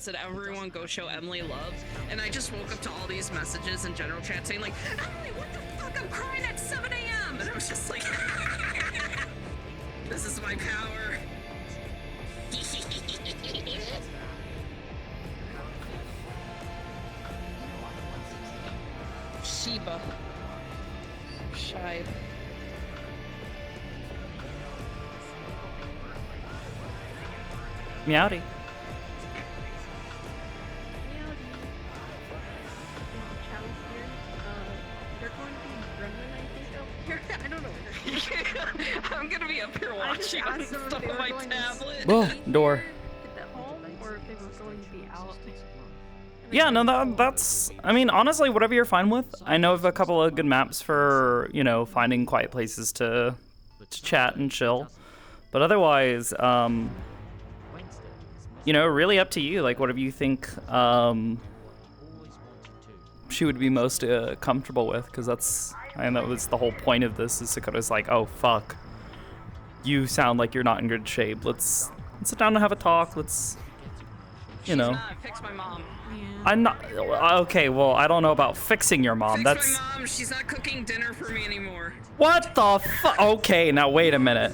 that said everyone go show Emily love, and I just woke up to all these messages in general chat saying like, Emily, what the fuck? I'm crying at 7 a.m. and I was just like, this is my power. Sheba. Shibe. Meowdy. I don't know. I'm gonna be up here watching stuff on my tablet. Whoa, door. Or if they were going to be out. Yeah, no, that's, I mean, honestly, whatever you're fine with. I know of a couple of good maps for, you know, finding quiet places to chat and chill. But otherwise, you know, really up to you. Like, whatever you think she would be most comfortable with, because that's, I know that's the whole point of this, is Sakoto's like, oh, fuck. You sound like you're not in good shape. Let's sit down and have a talk. Let's, you know. She's not. Fix my mom. I'm not, okay, well, I don't know about fixing your mom. Fix my mom. She's not cooking dinner for me anymore. What the fuck? Okay, now wait a minute.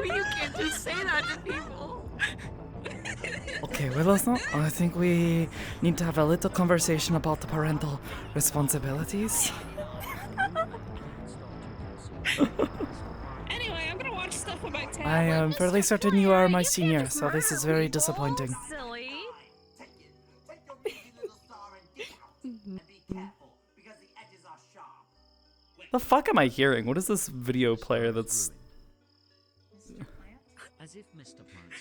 You can't just say that to people. Okay, Willow, I think we need to have a little conversation about the parental responsibilities. Anyway, I'm gonna watch stuff on my tablet. I am fairly certain you are my senior, so this is very disappointing. Silly. The fuck am I hearing? What is this video player that's...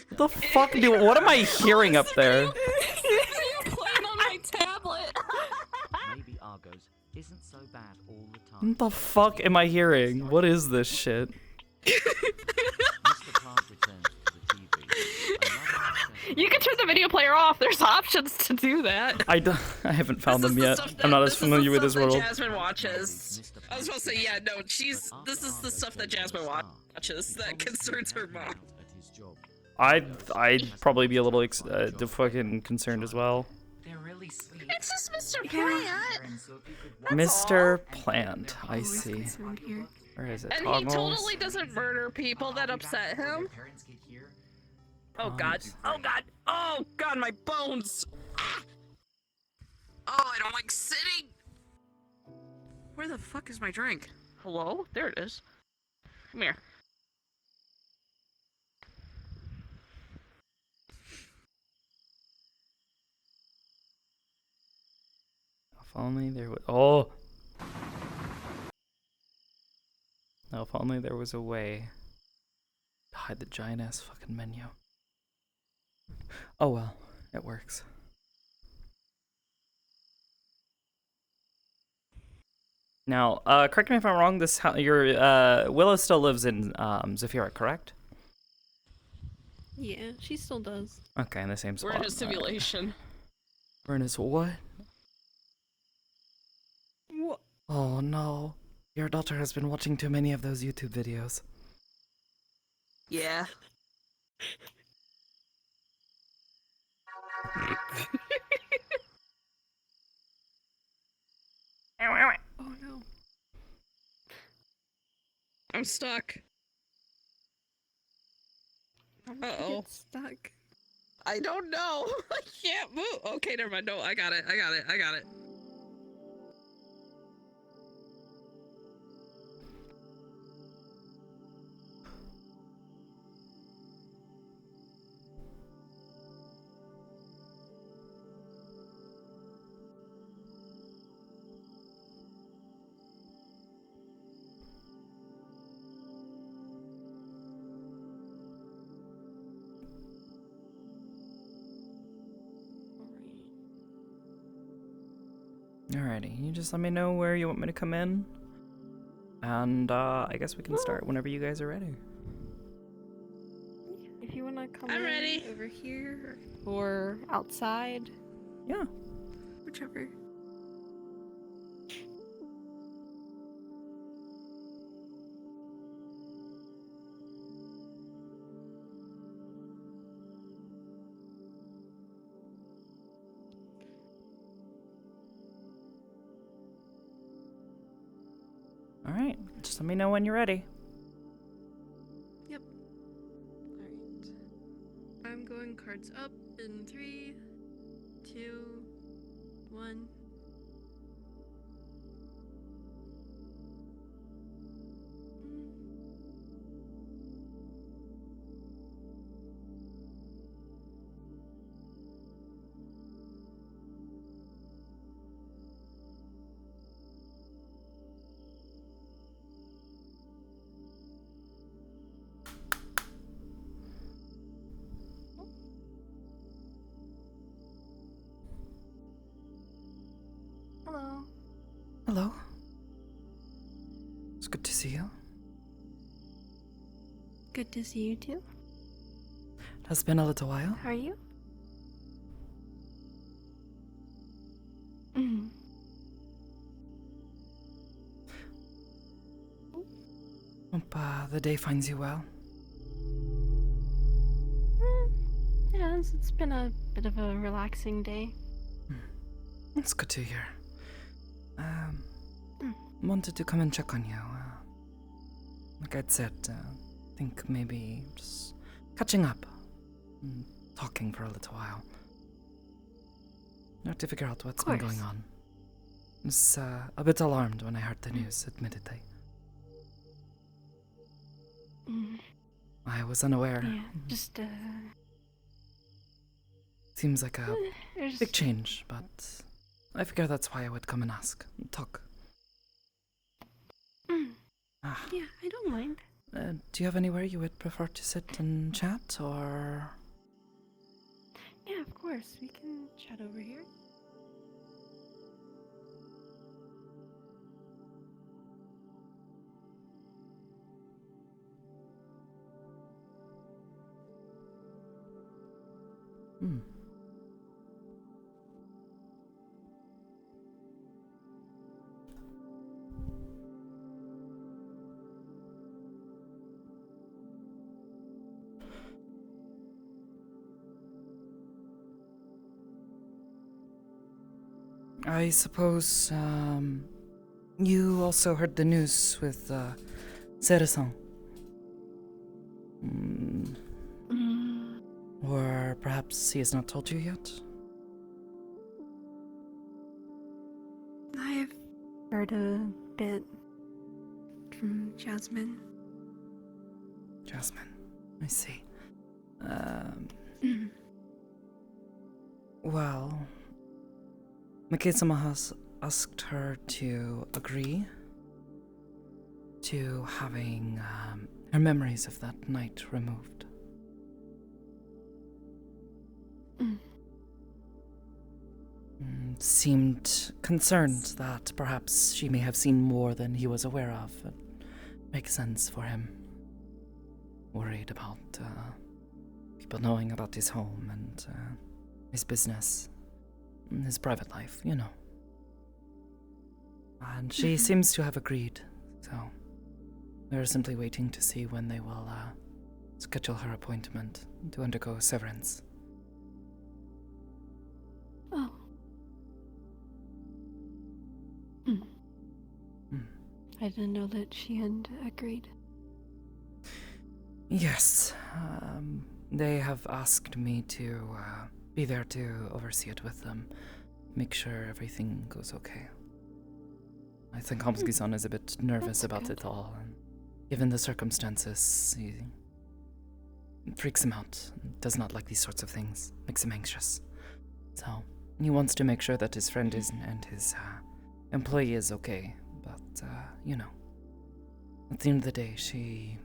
What the fuck what am I hearing up there? Playing on my tablet. Maybe Argos isn't so bad all the time. What the fuck am I hearing? What is this shit? You can turn the video player off. There's options to do that. I haven't found them yet. I'm not as familiar with this world. Jasmine watches. I was supposed to say, yeah, no, this is the stuff that Jasmine watches that concerns her mom. I'd probably be a little fucking concerned as well. It's just Mr. Plant. Mr. Plant, I see. Where is it? And Toggles? he totally doesn't murder people that upset him. Oh god. Oh god. Oh god, my bones. Oh, I don't like sitting. Where the fuck is my drink? Hello? There it is. Come here. If only there was... Oh! Now, if only there was a way to hide the giant-ass fucking menu. Oh well, it works. Now, correct me if I'm wrong, Willow still lives in Zafira, correct? Yeah, she still does. Okay, in the same spot. We're in a simulation. We're in his what? What? Oh no. Your daughter has been watching too many of those YouTube videos. Yeah. Oh no. I'm stuck. Uh-oh. Get stuck. I don't know. I can't move. Okay, never mind. No, I got it. I got it. I got it. Alrighty, you just let me know where you want me to come in. And I guess we can start whenever you guys are ready. If you wanna come I'm in ready. over here or outside. Yeah. Whichever. All right, just let me know when you're ready. Yep. Alright. I'm going cards up in 3, 2, 1. Hello. Hello. It's good to see you. Good to see you too. It has been a little while. How are you? Mm. Hope the day finds you well. Yeah, it's been a bit of a relaxing day. It's good to hear. Wanted to come and check on you. Like I'd said, think maybe just catching up, talking for a little while. Not to figure out what's been going on. I was a bit alarmed when I heard the news, admittedly. I was unaware. Yeah, just Seems like a there's big change, but I figure that's why I would come and ask, talk. Yeah, I don't mind. Do you have anywhere you would prefer to sit and chat, or? Yeah, of course. We can chat over here. I suppose, you also heard the news with, Sera-san. Or perhaps he has not told you yet? I've heard a bit from Jasmine. Jasmine, I see. Well, Mikei-sama has asked her to agree to having her memories of that night removed. Seemed concerned that perhaps she may have seen more than he was aware of. It makes sense for him. Worried about people knowing about his home and his business, and his private life, you know. And she seems to have agreed, so we're simply waiting to see when they will schedule her appointment to undergo severance. Oh. I didn't know that she had agreed. Yes, they have asked me to be there to oversee it with them, make sure everything goes okay. I think Homsky-san is a bit nervous That's about good. it all, and given the circumstances, it freaks him out. Does not like these sorts of things, makes him anxious. So he wants to make sure that his friend is and his employee is okay. But you know, at the end of the day, she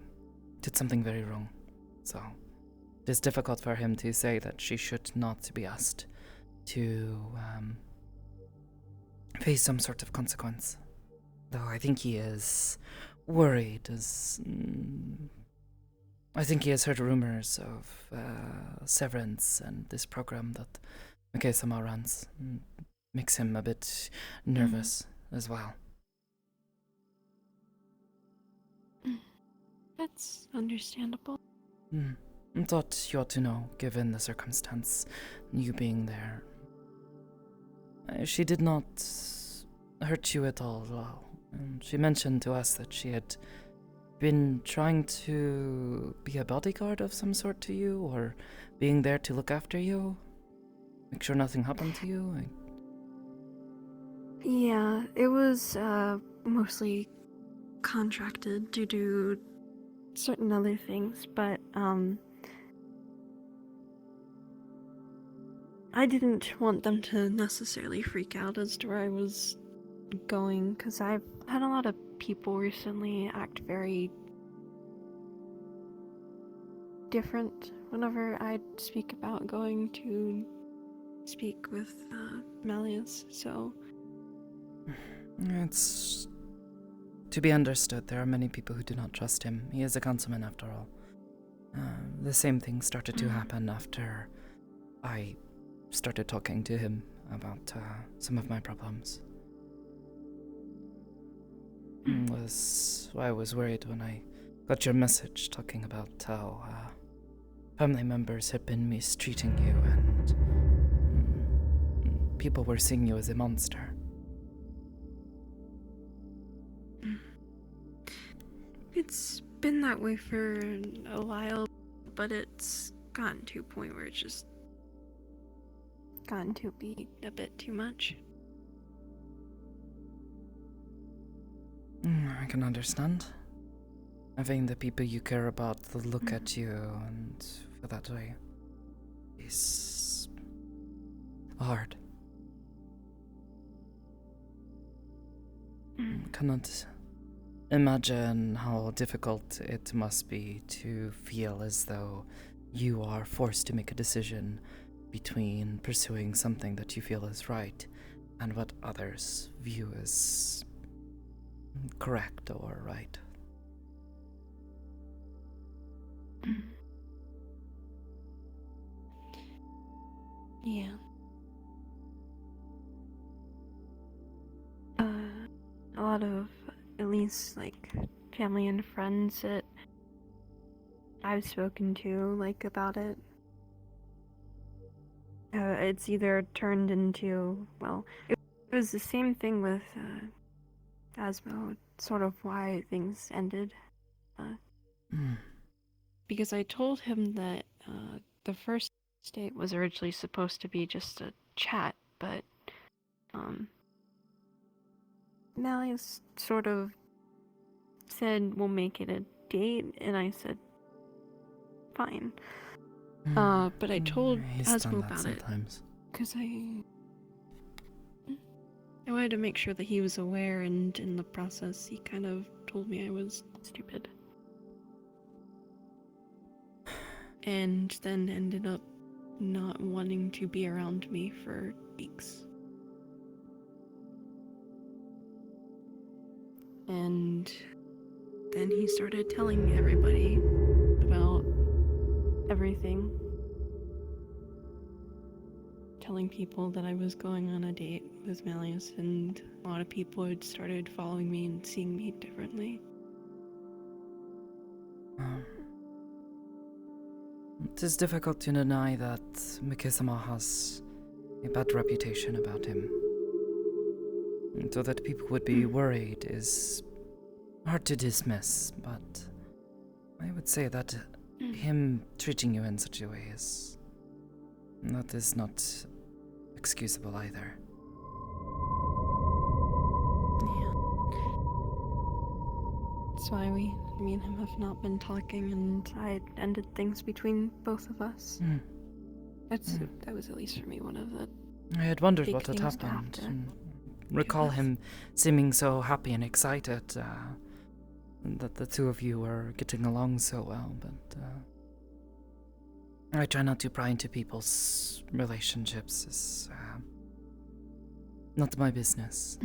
did something very wrong. So it is difficult for him to say that she should not be asked to face some sort of consequence. Though I think he is worried, as I think he has heard rumors of severance and this program that Mikei-sama runs. Makes him a bit nervous as well. That's understandable. I thought you ought to know, given the circumstance, you being there. She did not hurt you at all, And she mentioned to us that she had been trying to be a bodyguard of some sort to you, or being there to look after you, make sure nothing happened to you. Yeah, it was mostly contracted to do certain other things, but I didn't want them to necessarily freak out as to where I was going, because I've had a lot of people recently act very different whenever I speak about going to speak with Malleus, so... It's to be understood, there are many people who do not trust him. He is a councilman after all. The same thing started to happen after I started talking to him about some of my problems. I was worried when I got your message talking about how family members had been mistreating you and people were seeing you as a monster. It's been that way for a while, but it's gotten to a point where it's just gotten to be a bit too much. I can understand. Having the people you care about look at you and feel that way is hard. Cannot imagine how difficult it must be to feel as though you are forced to make a decision between pursuing something that you feel is right and what others view as correct or right. Yeah. A lot of, at least, like, family and friends that I've spoken to, like, about it, it's either turned into, well, it was the same thing with Asmo, sort of why things ended. Because I told him that the first date was originally supposed to be just a chat, but Malleus sort of said we'll make it a date, and I said fine. But I told Asmo about it because I wanted to make sure that he was aware, and in the process he kind of told me I was stupid. And then ended up not wanting to be around me for weeks. And then he started telling everybody about everything. Telling people that I was going on a date with Malleus, and a lot of people had started following me and seeing me differently. It is difficult to deny that Mikisama has a bad reputation about him. And so that people would be worried is hard to dismiss, but I would say that him treating you in such a way is not excusable either. Yeah. That's why me and him have not been talking, and I ended things between both of us. That was, at least for me, one of the I had wondered big what had things to happened. have to And recall him seeming so happy and excited that the two of you were getting along so well, but I try not to pry into people's relationships. It's not my business.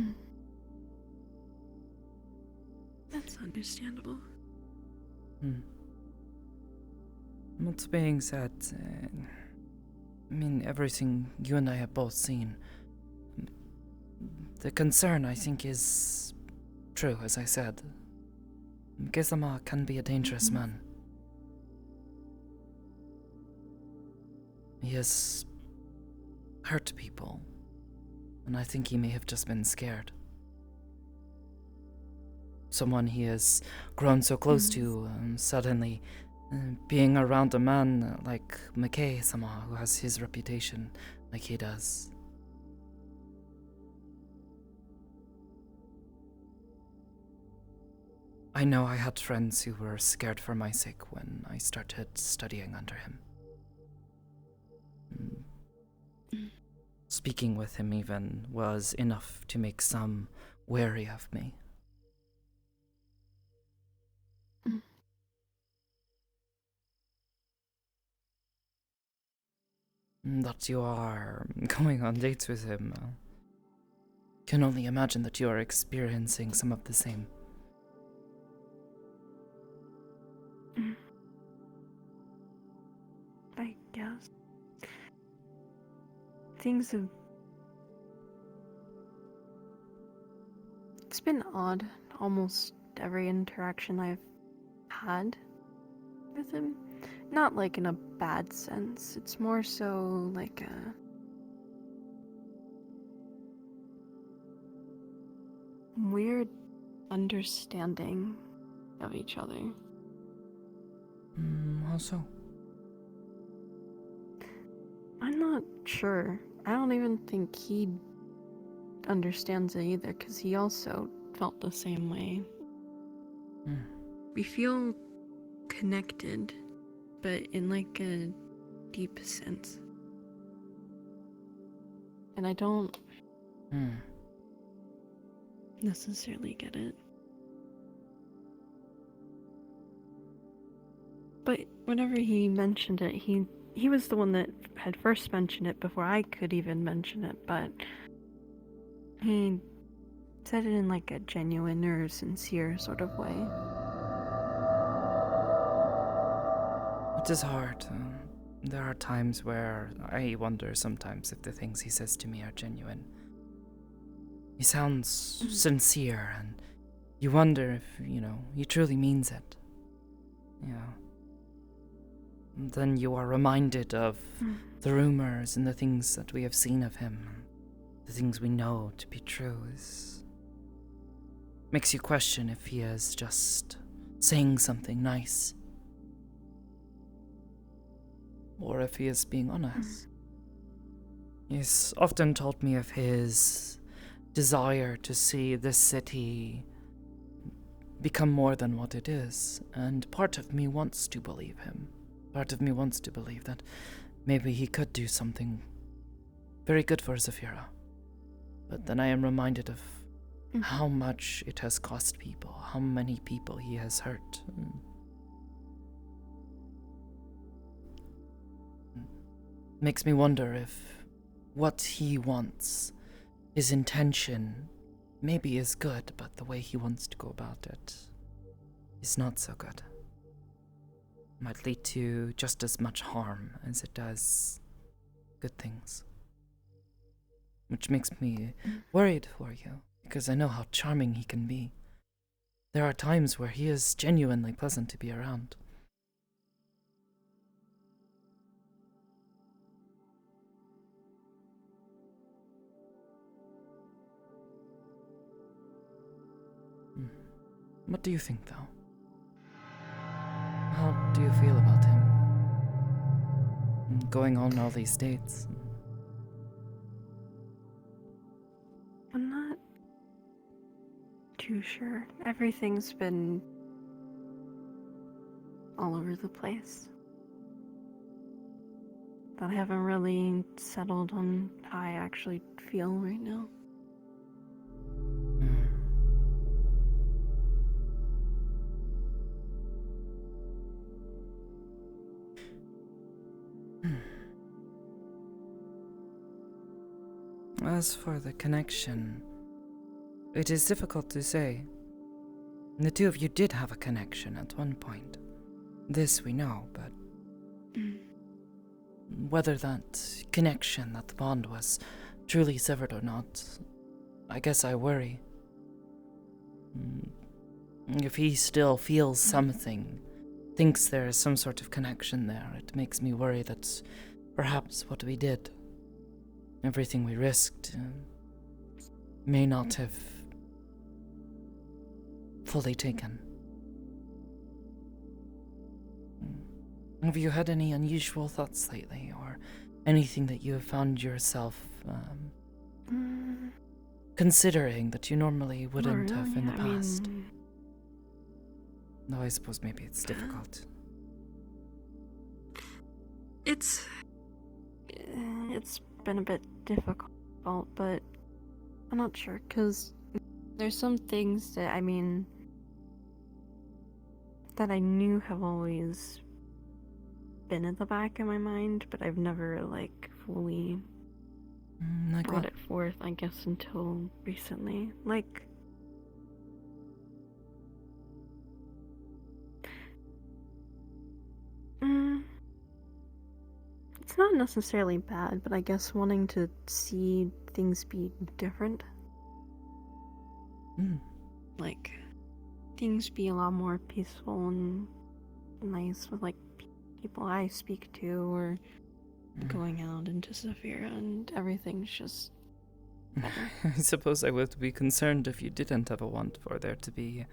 That's understandable. That being said, I mean, everything you and I have both seen, the concern, I think, is true, as I said. Gesama can be a dangerous man. He has hurt people, and I think he may have just been scared. someone he has grown so close to, suddenly being around a man like McKay-sama, who has his reputation like he does. I know I had friends who were scared for my sake when I started studying under him. Speaking with him even was enough to make some wary of me. That you are going on dates with him. Can only imagine that you are experiencing some of the same. I guess. Things have... It's been odd, almost every interaction I've had with him. Not like in a bad sense, it's more so like a weird understanding of each other. How so? I'm not sure. I don't even think he understands it either, because he also felt the same way. We feel connected, but in like a deep sense. And I don't necessarily get it. But whenever he mentioned it, he was the one that had first mentioned it before I could even mention it, but he said it in like a genuine or sincere sort of way. It is hard. There are times where I wonder sometimes if the things he says to me are genuine. He sounds sincere, and you wonder if, he truly means it. Yeah. And then you are reminded of the rumors and the things that we have seen of him, the things we know to be true. Makes you question if he is just saying something nice, or if he is being honest. He's often told me of his desire to see this city become more than what it is, and part of me wants to believe him. Part of me wants to believe that maybe he could do something very good for Zafira. But then I am reminded of how much it has cost people, how many people he has hurt. Makes me wonder if what he wants, his intention, maybe is good, but the way he wants to go about it is not so good. Might lead to just as much harm as it does good things. Which makes me worried for you, because I know how charming he can be. There are times where he is genuinely pleasant to be around. What do you think, though? How do you feel about him? Going on all these dates? I'm not too sure. Everything's been all over the place. But I haven't really settled on how I actually feel right now. As for the connection, it is difficult to say. The two of you did have a connection at one point. This we know, but whether that connection, that bond was truly severed or not, I guess I worry. If he still feels something, thinks there is some sort of connection there, it makes me worry that perhaps what we did, everything we risked, may not have fully taken. Have you had any unusual thoughts lately, or anything that you have found yourself considering that you normally wouldn't Not have really. in the I past? mean, No, I suppose maybe it's difficult. it's been a bit difficult, but I'm not sure, because there's some things that, I mean, that I knew have always been at the back of my mind, but I've never, like, fully Like brought what? it forth, I guess, until recently. Like, it's not necessarily bad, but I guess wanting to see things be different. Like, things be a lot more peaceful and nice with, like, people I speak to, or going out into Zafira, and everything's just better. I suppose I would be concerned if you didn't have a want for there to be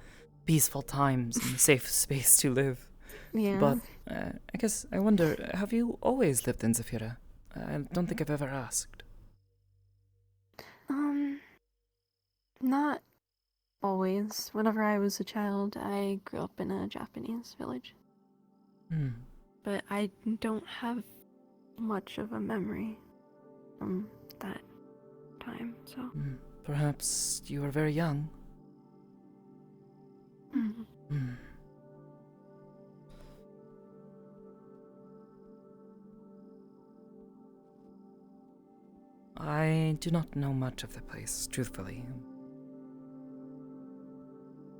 peaceful times and a safe space to live. Yeah. But I guess I wonder, have you always lived in Zafira? I don't think I've ever asked. Not always. Whenever I was a child, I grew up in a Japanese village. But I don't have much of a memory from that time, so. Perhaps you were very young. I do not know much of the place, truthfully.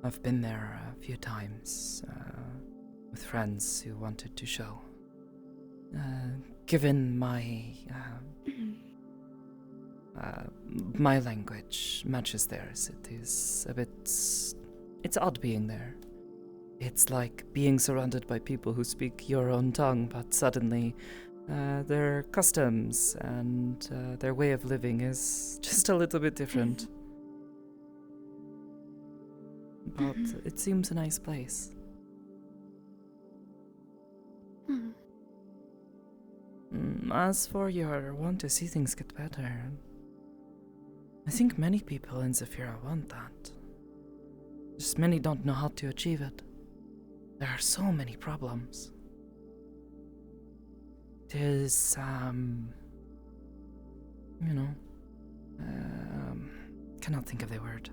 I've been there a few times with friends who wanted to show. Given my my language matches theirs, it is a bit. It's odd being there. It's like being surrounded by people who speak your own tongue, but suddenly their customs and their way of living is just a little bit different. But it seems a nice place. As for your want to see things get better, I think many people in Zafira want that. Just many don't know how to achieve it. There are so many problems. It is, cannot think of the word.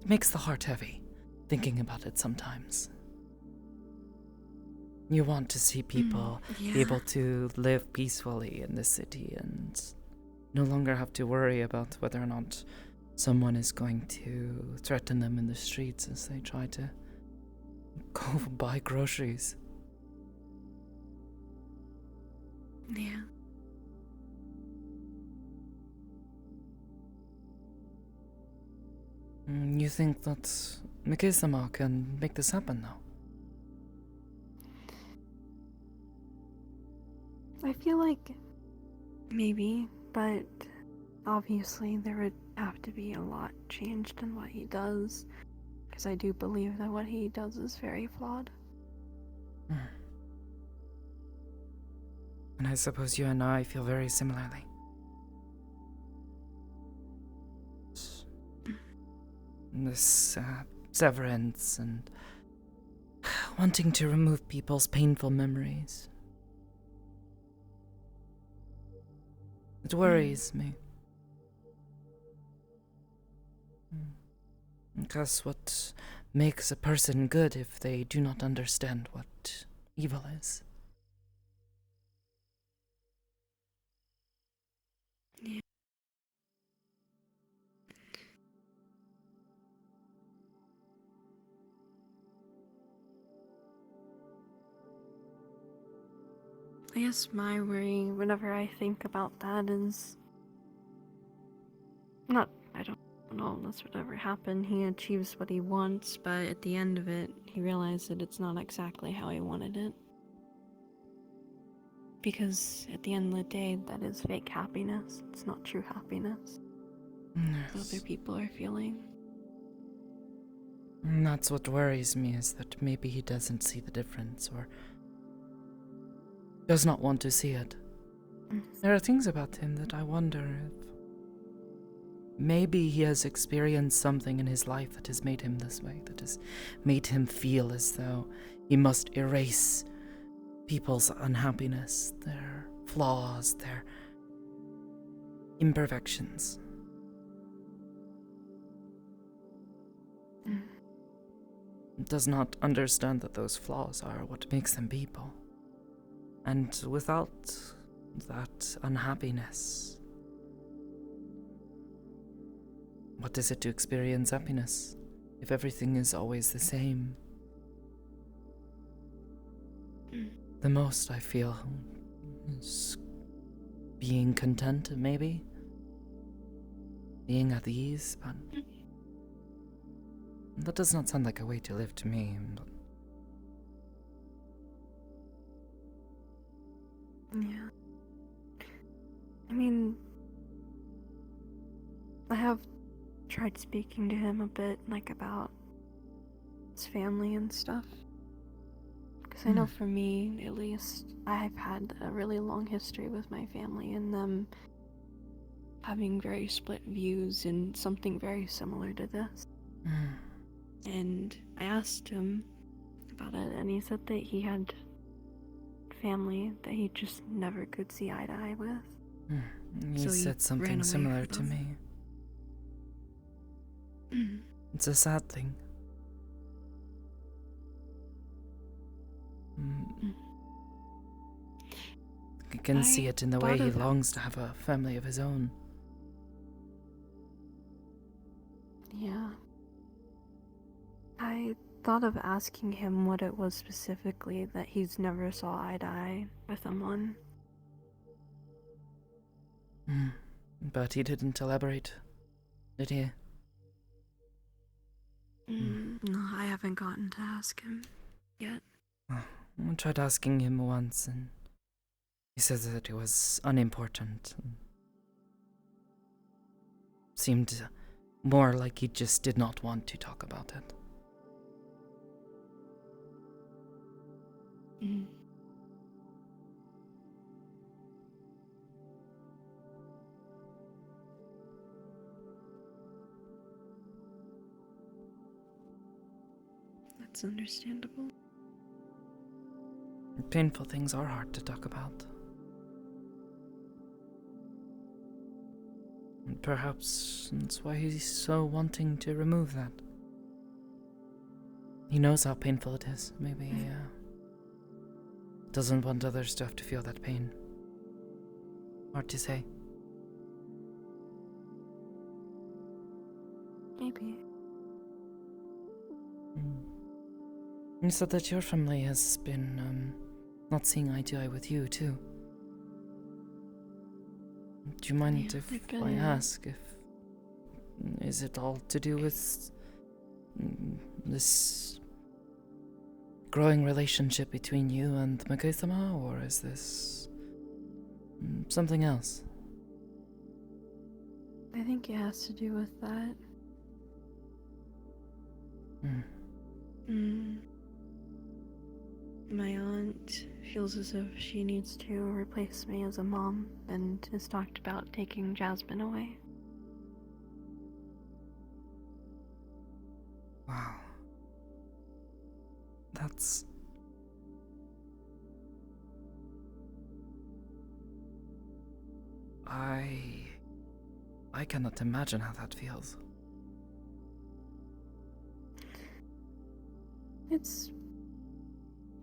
It makes the heart heavy, thinking about it sometimes. You want to see people be able to live peacefully in this city and no longer have to worry about whether or not someone is going to threaten them in the streets as they try to go buy groceries. Yeah. You think that Mikesama can make this happen now? I feel like maybe, but obviously there would have to be a lot changed in what he does, because I do believe that what he does is very flawed. And I suppose you and I feel very similarly. This severance and wanting to remove people's painful memories. It worries me. Because what makes a person good if they do not understand what evil is? Yeah. I guess my worry whenever I think about that is I don't know if that's what ever happened. He achieves what he wants, but at the end of it, he realized that it's not exactly how he wanted it. Because at the end of the day, that is fake happiness. It's not true happiness. Yes. Other people are feeling. And that's what worries me, is that maybe he doesn't see the difference, or does not want to see it. There are things about him that I wonder if maybe he has experienced something in his life that has made him this way, that has made him feel as though he must erase people's unhappiness, their flaws, their imperfections. Does not understand that those flaws are what makes them people. And without that unhappiness, what is it to experience happiness if everything is always the same? The most I feel is being content, maybe? Being at ease, but that does not sound like a way to live to me. Yeah. I mean, I have tried speaking to him a bit, like, about his family and stuff. Because I know for me, at least, I've had a really long history with my family and them having very split views in something very similar to this. And I asked him about it, and he said that he had family that he just never could see eye to eye with. He So he said ran something away similar from to them. me. It's a sad thing. You can see it in the way thought he of- longs to have a family of his own. Yeah. I thought of asking him what it was specifically that he's never saw eye to eye with him on. But he didn't elaborate, did he? No, I haven't gotten to ask him yet. I tried asking him once, and he said that it was unimportant. Seemed more like he just did not want to talk about it. That's understandable. Painful things are hard to talk about. And perhaps that's why he's so wanting to remove that. He knows how painful it is. Maybe he doesn't want others to have to feel that pain. Hard to say. Maybe. You said that your family has been not seeing eye to eye with you too. Do you mind if I ask if is it all to do with this growing relationship between you and Makosama, or is this something else? I think it has to do with that. My aunt feels as if she needs to replace me as a mom and has talked about taking Jasmine away. Wow. That's... I cannot imagine how that feels. It's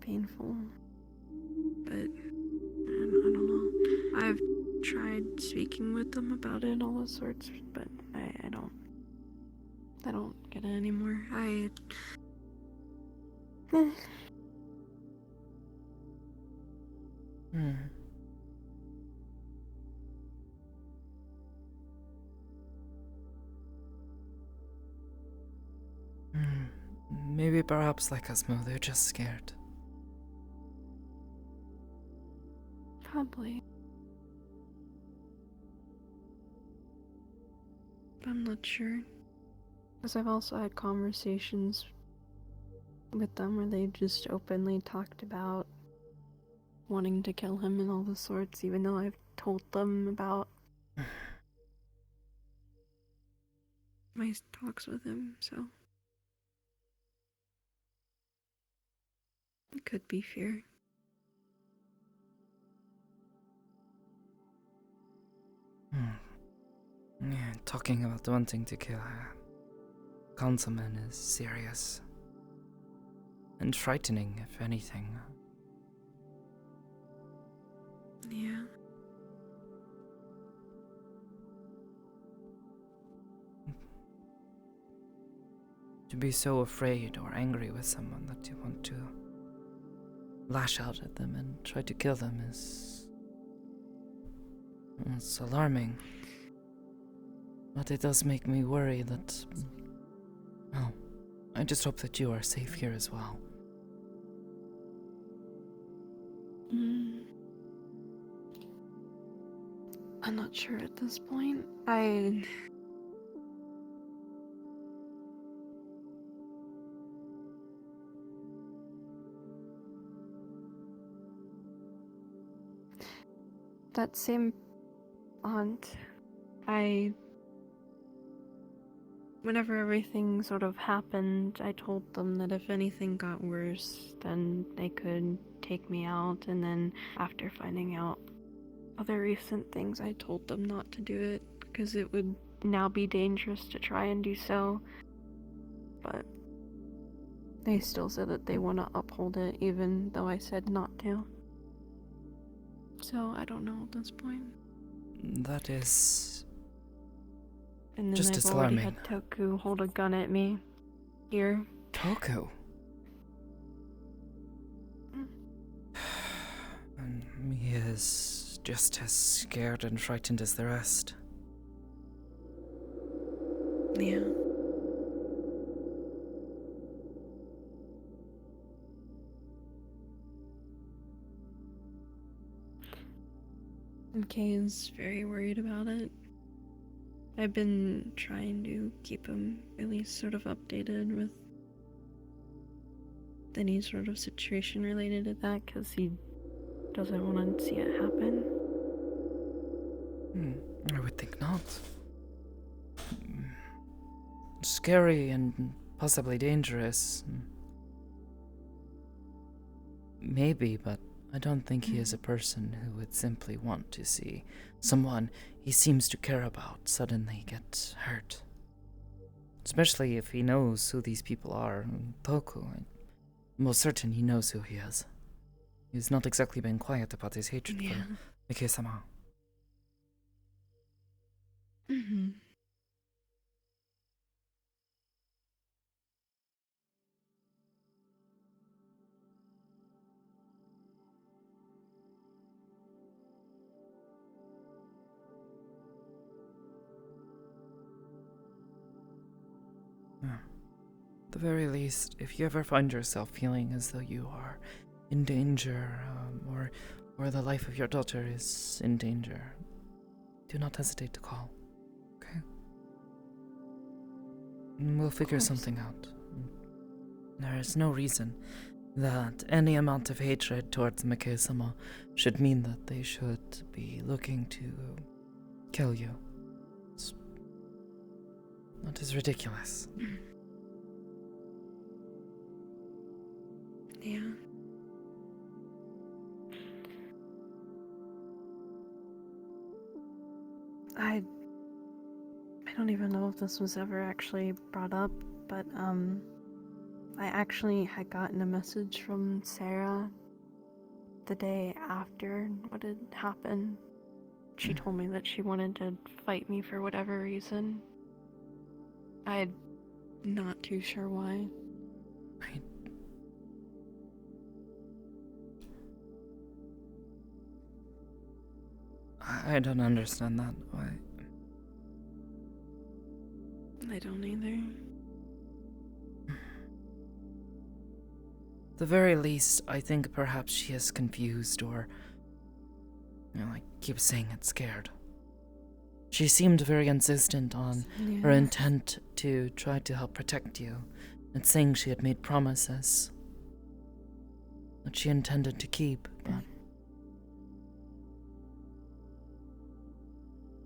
painful, but I don't know. I've tried speaking with them about it, all those sorts, but I don't get it anymore. Maybe perhaps like Asmo, they're just scared. Probably. I'm not sure. Because I've also had conversations with them where they just openly talked about wanting to kill him and all the sorts, even though I've told them about my talks with him, so it could be fear. Yeah, talking about wanting to kill a councilman is serious. And frightening, if anything. Yeah. To be so afraid or angry with someone that you want to lash out at them and try to kill them is... it's alarming. But it does make me worry that... well, I just hope that you are safe here as well. I'm not sure at this point. That same aunt, whenever everything sort of happened, I told them that if anything got worse, then they could take me out, and then after finding out other recent things, I told them not to do it, because it would now be dangerous to try and do so. But they still said that they want to uphold it, even though I said not to. So I don't know at this point. That is... And then just I've as already alarming. had Toku hold a gun at me. Here. Toku? And he is just as scared and frightened as the rest. Yeah. MK is very worried about it. I've been trying to keep him at least sort of updated with any sort of situation related to that, because he doesn't want to see it happen. I would think not. Scary and possibly dangerous. Maybe, but I don't think he is a person who would simply want to see someone he seems to care about suddenly get hurt. Especially if he knows who these people are. Toku, I'm most certain he knows who he is. He's not exactly been quiet about his hatred for Mike-sama. Mm-hmm. At the very least, if you ever find yourself feeling as though you are in danger, or the life of your daughter is in danger, do not hesitate to call, okay? And we'll figure something out. There is no reason that any amount of hatred towards Mike-sama should mean that they should be looking to kill you. That is ridiculous. Yeah. I don't even know if this was ever actually brought up, but I actually had gotten a message from Sarah the day after what had happened. She told me that she wanted to fight me for whatever reason. I'm not too sure why. I don't understand that. Why? I don't either. At the very least, I think perhaps she is confused or, like, keeps saying it scared. She seemed very insistent on her Yeah. intent to try to help protect you, and saying she had made promises that she intended to keep, but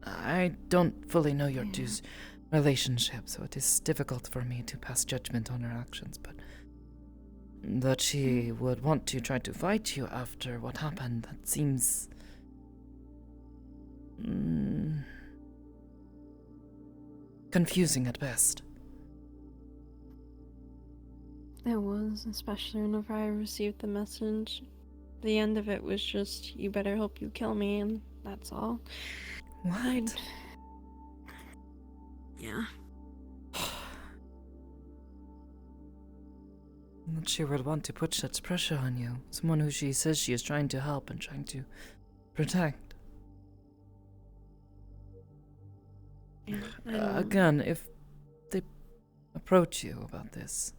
I don't fully know your two's relationship, so it is difficult for me to pass judgment on her actions, but that she would want to try to fight you after what happened, that seems confusing at best. It was, especially whenever I received the message. The end of it was just, you better hope you kill me, and that's all. What? Yeah. That she would want to put such pressure on you. Someone who she says she is trying to help and trying to protect. Yeah, I know. Again, if they approach you about this,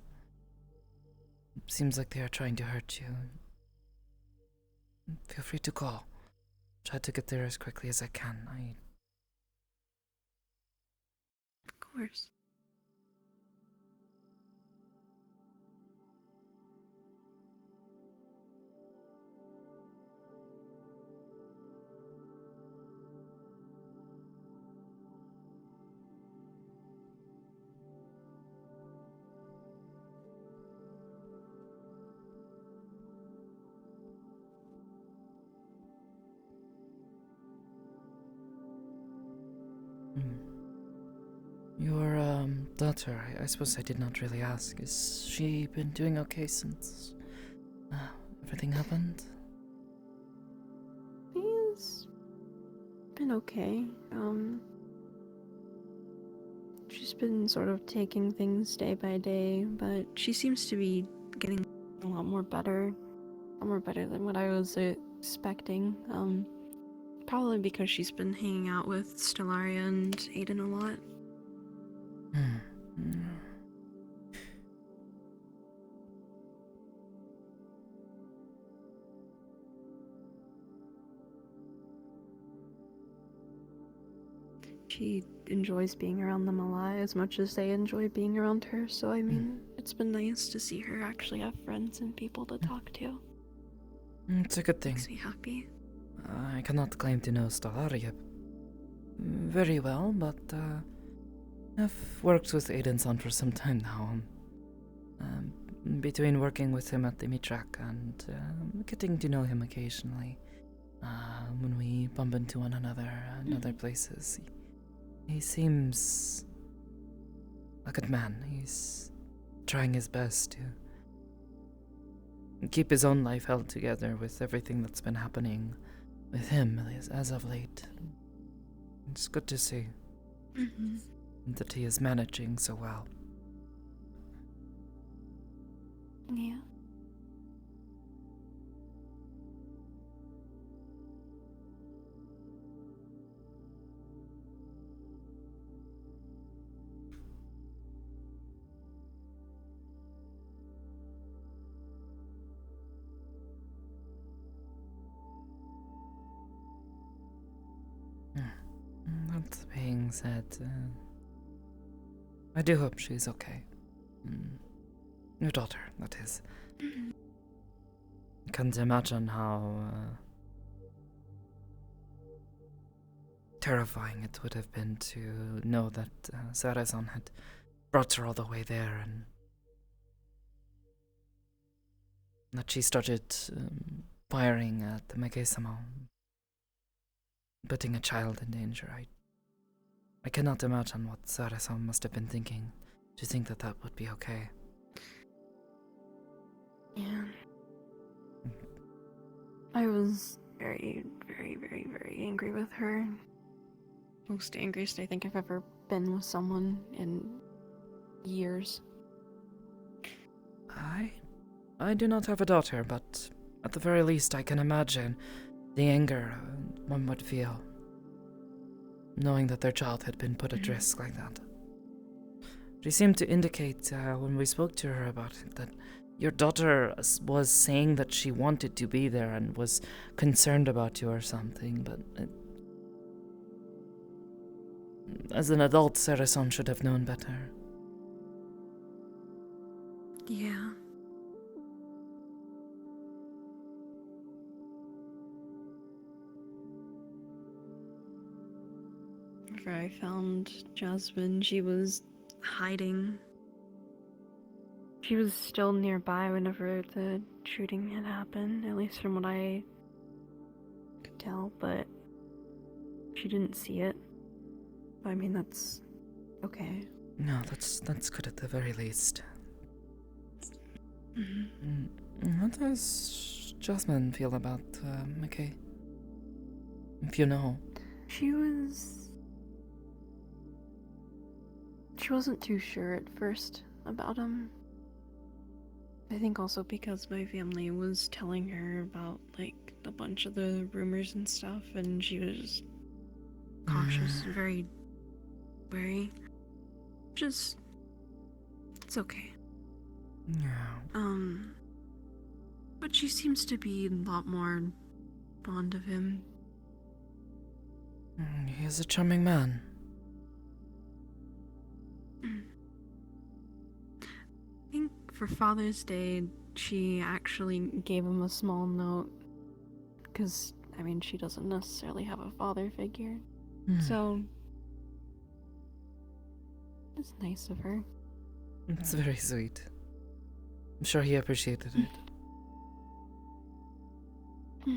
it seems like they are trying to hurt you. Feel free to call. Try to get there as quickly as I can. Of course. Your daughter, I suppose I did not really ask. Has she been doing okay since everything happened? She's been okay. She's been sort of taking things day by day, but she seems to be getting a lot more better than what I was expecting. Probably because she's been hanging out with Stellaria and Aiden a lot. She enjoys being around them a lot as much as they enjoy being around her, so I mean, it's been nice to see her actually have friends and people to talk to. It's a good thing. Makes me happy. I cannot claim to know Stellaria very well, but I've worked with Aiden-san for some time now. Between working with him at the meat track and getting to know him occasionally, when we bump into one another in other places, he seems a good man. He's trying his best to keep his own life held together with everything that's been happening with him as of late. It's good to see that he is managing so well. Yeah. That being said, I do hope she's okay. Your daughter, that is. I can't imagine how terrifying it would have been to know that Sarazan had brought her all the way there and that she started firing at the Meike-sama, putting a child in danger. I cannot imagine what Sarazan must have been thinking to think that that would be okay. Yeah. I was very, very, very, very angry with her. Most angriest I think I've ever been with someone in years. I do not have a daughter, but at the very least I can imagine the anger one would feel, knowing that their child had been put at risk like that. She seemed to indicate when we spoke to her about it that your daughter was saying that she wanted to be there and was concerned about you or something, but As an adult, Sarason should have known better. Yeah. Whenever I found Jasmine, she was hiding. She was still nearby whenever the shooting had happened, at least from what I could tell, but she didn't see it. I mean, that's okay. No, that's good at the very least. How does Jasmine feel about McKay? If you know. She wasn't too sure at first about him. I think also because my family was telling her about, like, a bunch of the rumors and stuff, and she was cautious and very wary. Just, it's okay. Yeah. But she seems to be a lot more fond of him. He is a charming man. I think for Father's Day, she actually gave him a small note. Because, I mean, she doesn't necessarily have a father figure. So, it's nice of her. It's very sweet. I'm sure he appreciated it. Yeah.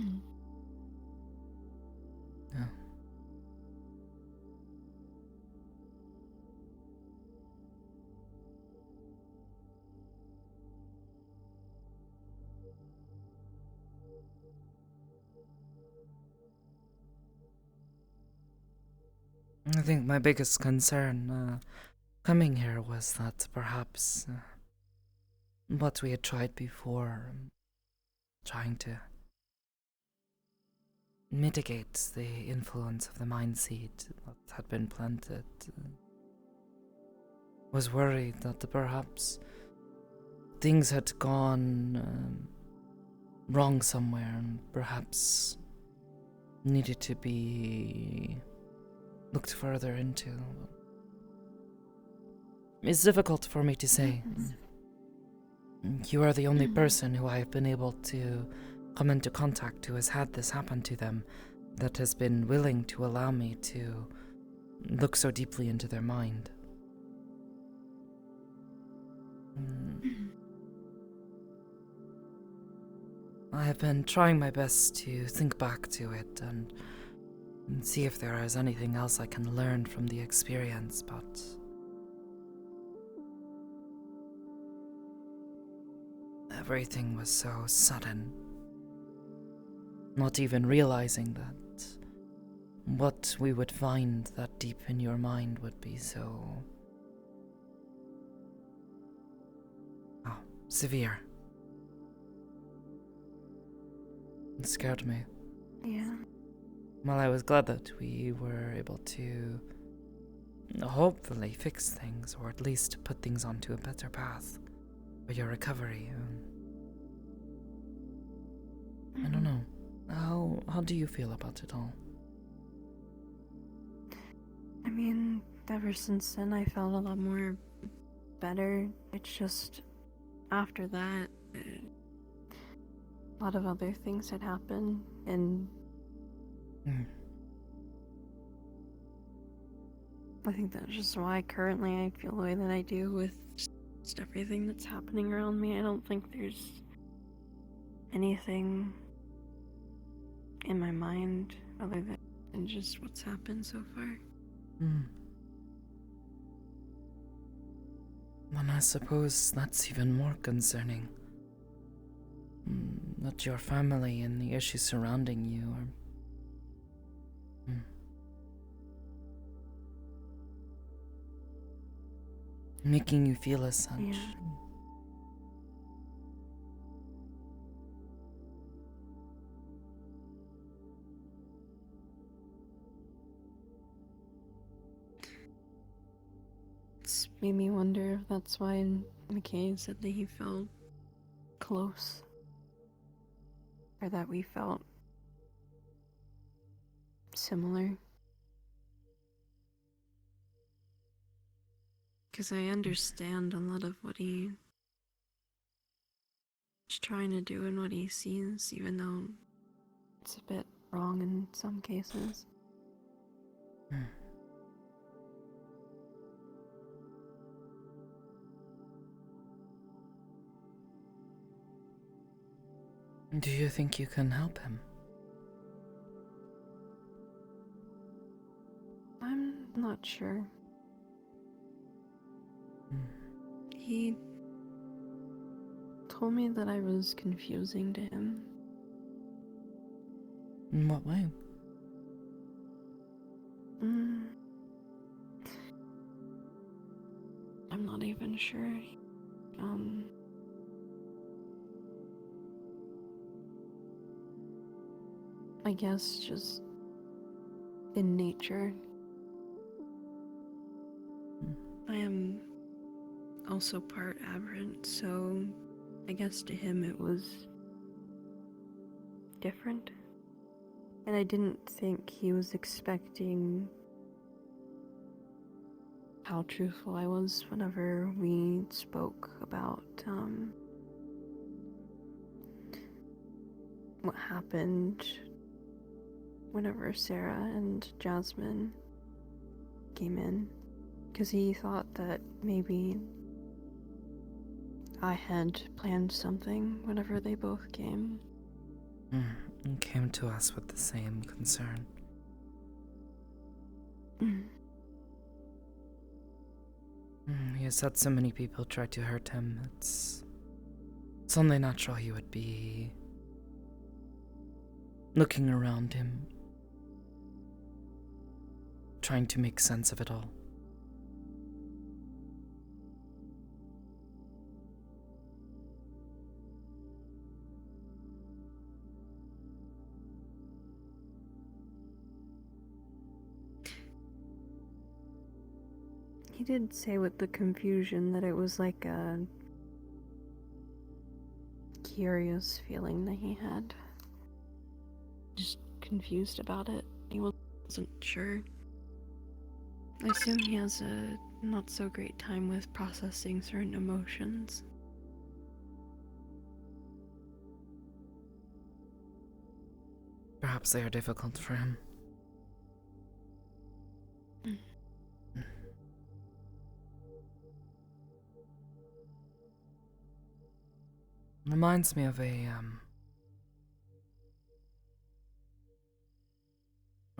I think my biggest concern coming here was that perhaps what we had tried before, trying to mitigate the influence of the mind seed that had been planted, was worried that perhaps things had gone wrong somewhere and perhaps needed to be looked further into. It's difficult for me to say. You are the only person who I have been able to come into contact who has had this happen to them, that has been willing to allow me to look so deeply into their mind. I have been trying my best to think back to it and see if there is anything else I can learn from the experience, but everything was so sudden. Not even realizing that what we would find that deep in your mind would be so severe. It scared me. Yeah. Well, I was glad that we were able to hopefully fix things, or at least put things onto a better path for your recovery. I don't know. How do you feel about it all? I mean, ever since then, I felt a lot more better. It's just, after that, a lot of other things had happened, and I think that's just why currently I feel the way that I do with just everything that's happening around me. I don't think there's anything in my mind other than just what's happened so far. And I suppose that's even more concerning. That your family and the issues surrounding you are making you feel as such. Yeah. It's made me wonder if that's why McKay said that he felt close. Or that we felt similar. Because I understand a lot of what he's trying to do and what he sees, even though it's a bit wrong in some cases. Do you think you can help him? I'm not sure. He told me that I was confusing to him. In what way? I'm not even sure. I guess just in nature. I am also part aberrant, so I guess to him it was different. And I didn't think he was expecting how truthful I was whenever we spoke about what happened whenever Sarah and Jasmine came in. Because he thought that maybe I had planned something whenever they both came. And came to us with the same concern. You said so many people tried to hurt him. It's only natural he would be looking around him, trying to make sense of it all. He did say with the confusion that it was like a curious feeling that he had. Just confused about it. He wasn't sure. I assume he has a not so great time with processing certain emotions. Perhaps they are difficult for him. Reminds me of a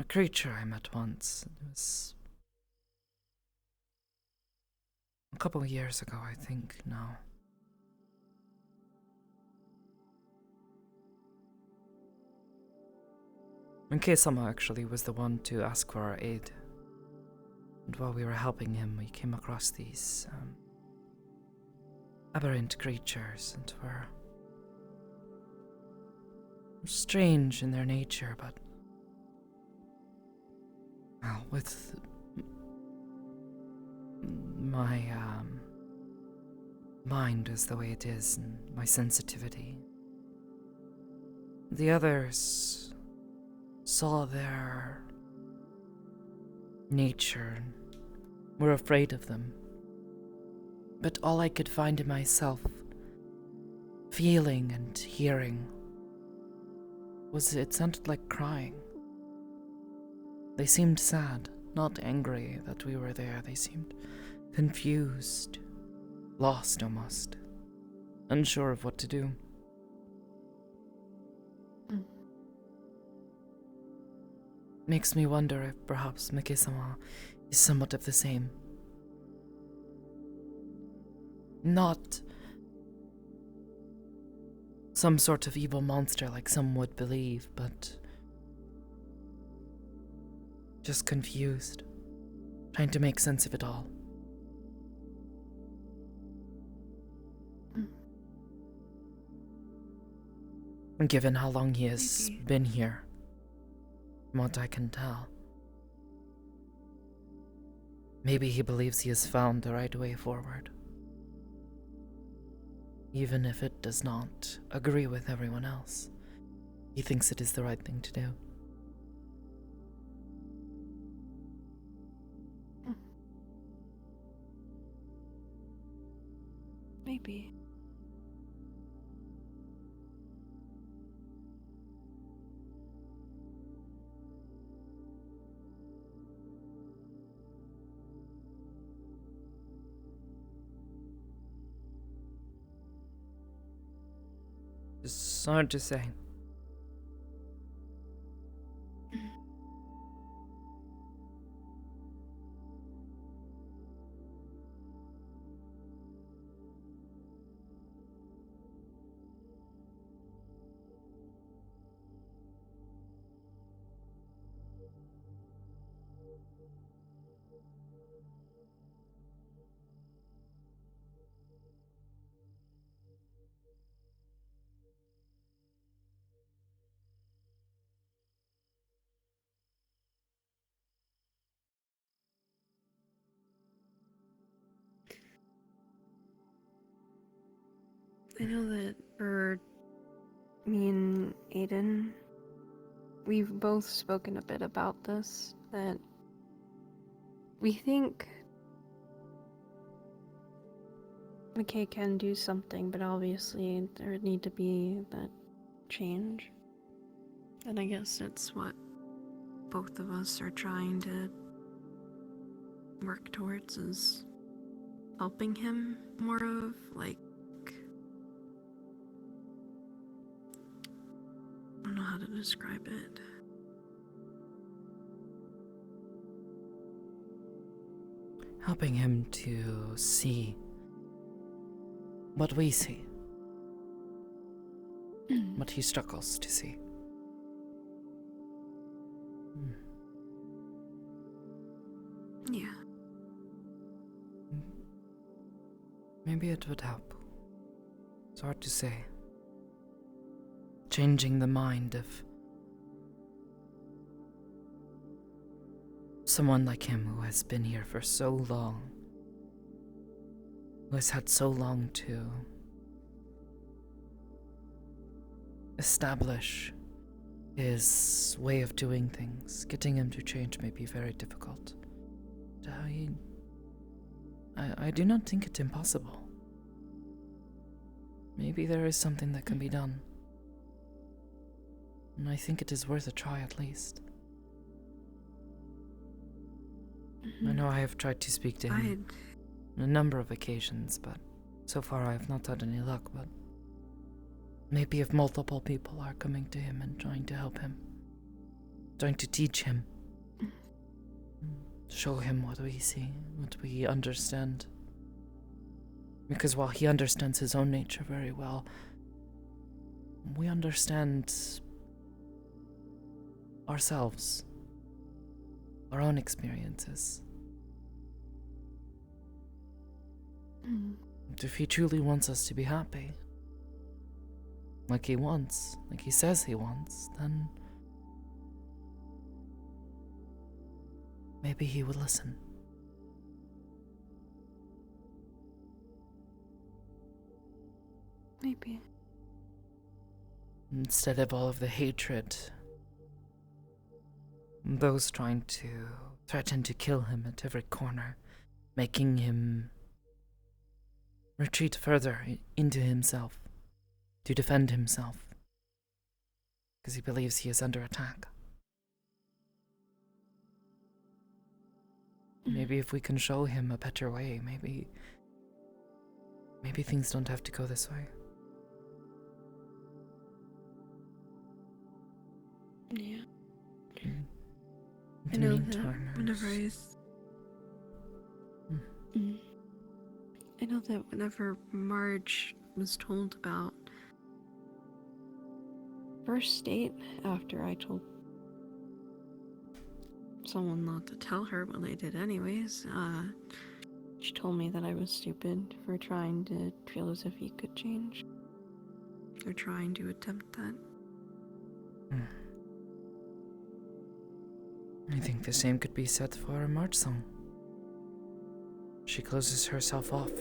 creature I met once. It was a couple of years ago, I think, now. Nkei-sama actually was the one to ask for our aid. And while we were helping him, we came across these aberrant creatures, and were strange in their nature, but well, with my mind is the way it is, and my sensitivity, the others saw their nature and were afraid of them. But all I could find in myself, feeling and hearing, it sounded like crying. They seemed sad, not angry that we were there. They seemed confused, lost almost, unsure of what to do. Makes me wonder if perhaps Nkei-sama is somewhat of the same. Not some sort of evil monster like some would believe, but just confused, trying to make sense of it all. And given how long he has been here, from what I can tell, maybe he believes he has found the right way forward, even if it does not agree with everyone else. He thinks it is the right thing to do. Maybe. It's hard to say. I know that for me and Aiden, we've both spoken a bit about this, that we think McKay can do something, but obviously there would need to be that change. And I guess that's what both of us are trying to work towards, is helping him more of, like, I don't know how to describe it. Helping him to see what we see, what he struggles to see. Yeah. Maybe it would help. It's hard to say. Changing the mind of someone like him who has been here for so long, who has had so long to establish his way of doing things. Getting him to change may be very difficult. I do not think it's impossible. Maybe there is something that can be done. And I think it is worth a try at least. I know I have tried to speak to him on a number of occasions, but so far I have not had any luck. But maybe if multiple people are coming to him and trying to help him, trying to teach him, show him what we see, what we understand. Because while he understands his own nature very well, we understand ourselves, our own experiences. If he truly wants us to be happy, like he wants, like he says he wants, then maybe he would listen. Maybe. Instead of all of the hatred, those trying to threaten to kill him at every corner, making him retreat further into himself, to defend himself, because he believes he is under attack. Maybe if we can show him a better way, maybe things don't have to go this way. Yeah. In I the know meantime, that I know that whenever Marge was told about first date, after I told someone not to tell her, but I did anyways, she told me that I was stupid for trying to feel as if he could change. Or trying to attempt that. I think the same could be said for a March song. She closes herself off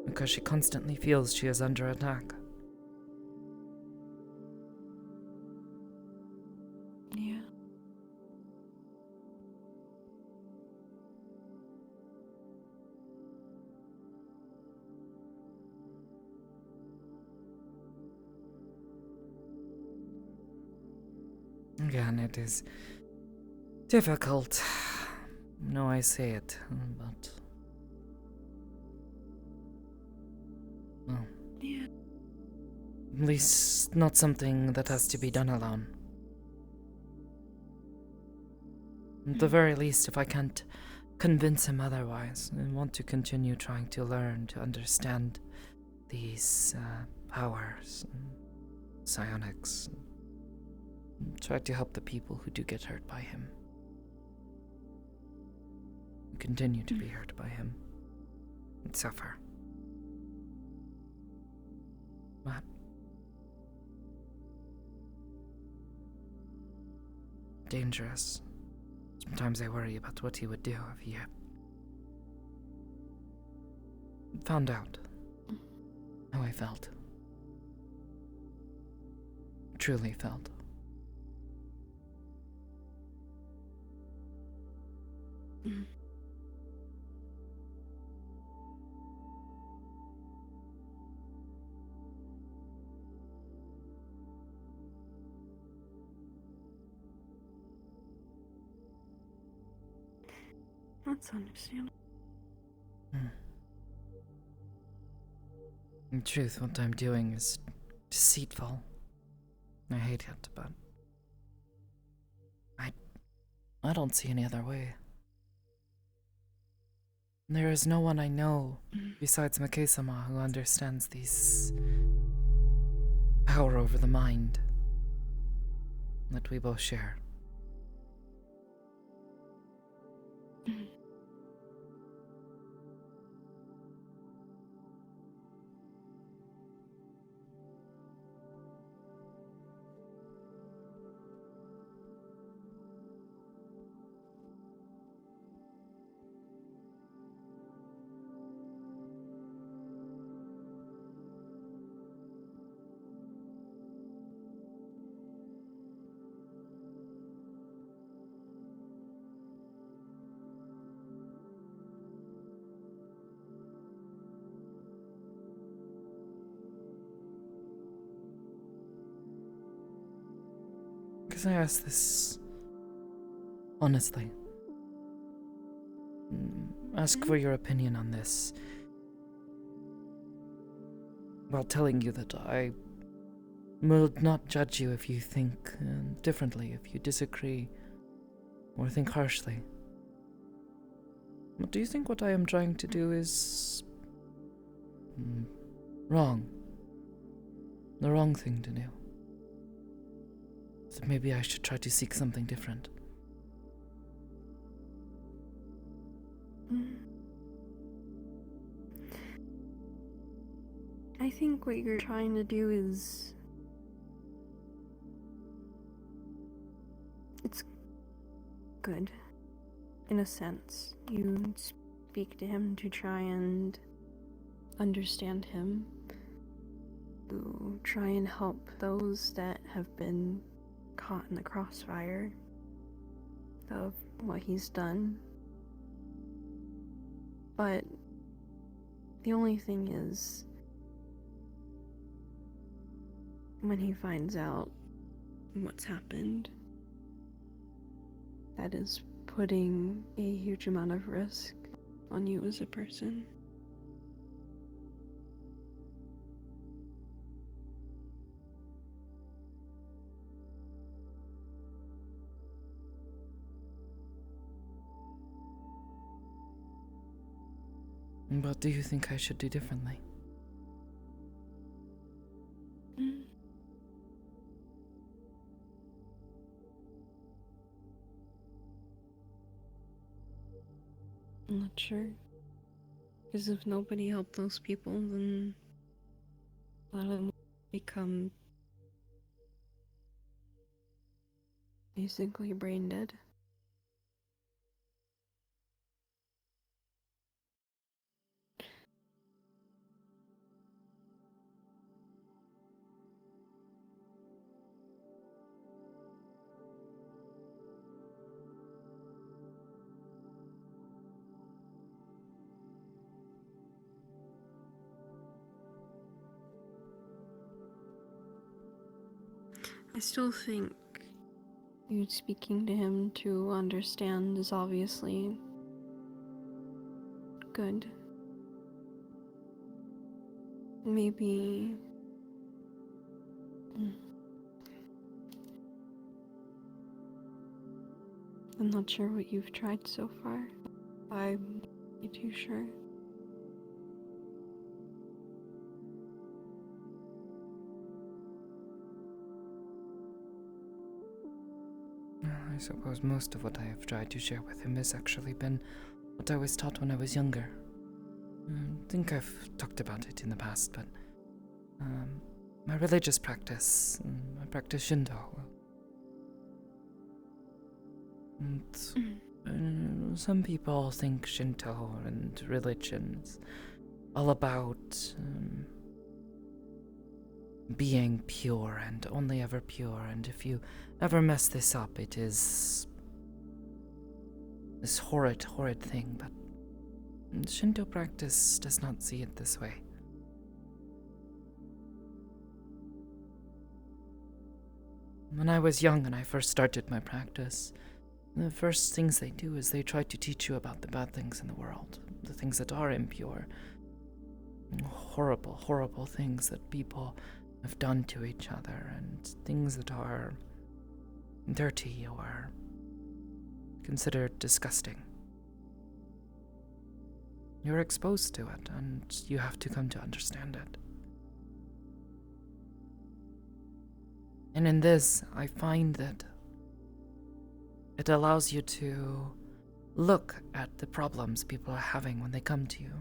because she constantly feels she is under attack. Yeah. again, it is difficult. No, I say it, but... Well, Yeah. at least not something that has to be done alone. At the very least, if I can't convince him otherwise, I want to continue trying to learn to understand these powers and psionics. And try to help the people who do get hurt by him. Who continue to be hurt by him. And suffer. But dangerous. Sometimes I worry about what he would do if he found out how I felt. Truly felt. That's understandable. In truth, what I'm doing is deceitful. I hate it, but I don't see any other way. There is no one I know besides Makei-sama who understands these power over the mind that we both share. Because I ask this honestly. Ask for your opinion on this. While telling you that I will not judge you if you think differently, if you disagree, or think harshly. But do you think what I am trying to do is wrong? The wrong thing to do? So maybe I should try to seek something different. I think what you're trying to do is... it's good, in a sense. You speak to him to try and understand him, to try and help those that have been caught in the crossfire of what he's done. But the only thing is, when he finds out what's happened, that is putting a huge amount of risk on you as a person. What do you think I should do differently? I'm not sure. Because if nobody helped those people, then a lot of them become basically brain dead. I still think you speaking to him to understand is obviously good. Maybe... I'm not sure what you've tried so far. I'm not too sure. I suppose most of what I have tried to share with him has actually been what I was taught when I was younger. I think I've talked about it in the past, but my religious practice, I practice Shinto. And some people think Shinto and religion is all about being pure and only ever pure, and if you ever mess this up, it is this horrid thing, but Shinto practice does not see it this way. When I was young and I first started my practice, the first things they do is they try to teach you about the bad things in the world, the things that are impure, horrible things that people have done to each other, and things that are dirty or considered disgusting. You're exposed to it, and you have to come to understand it. And in this, I find that it allows you to look at the problems people are having when they come to you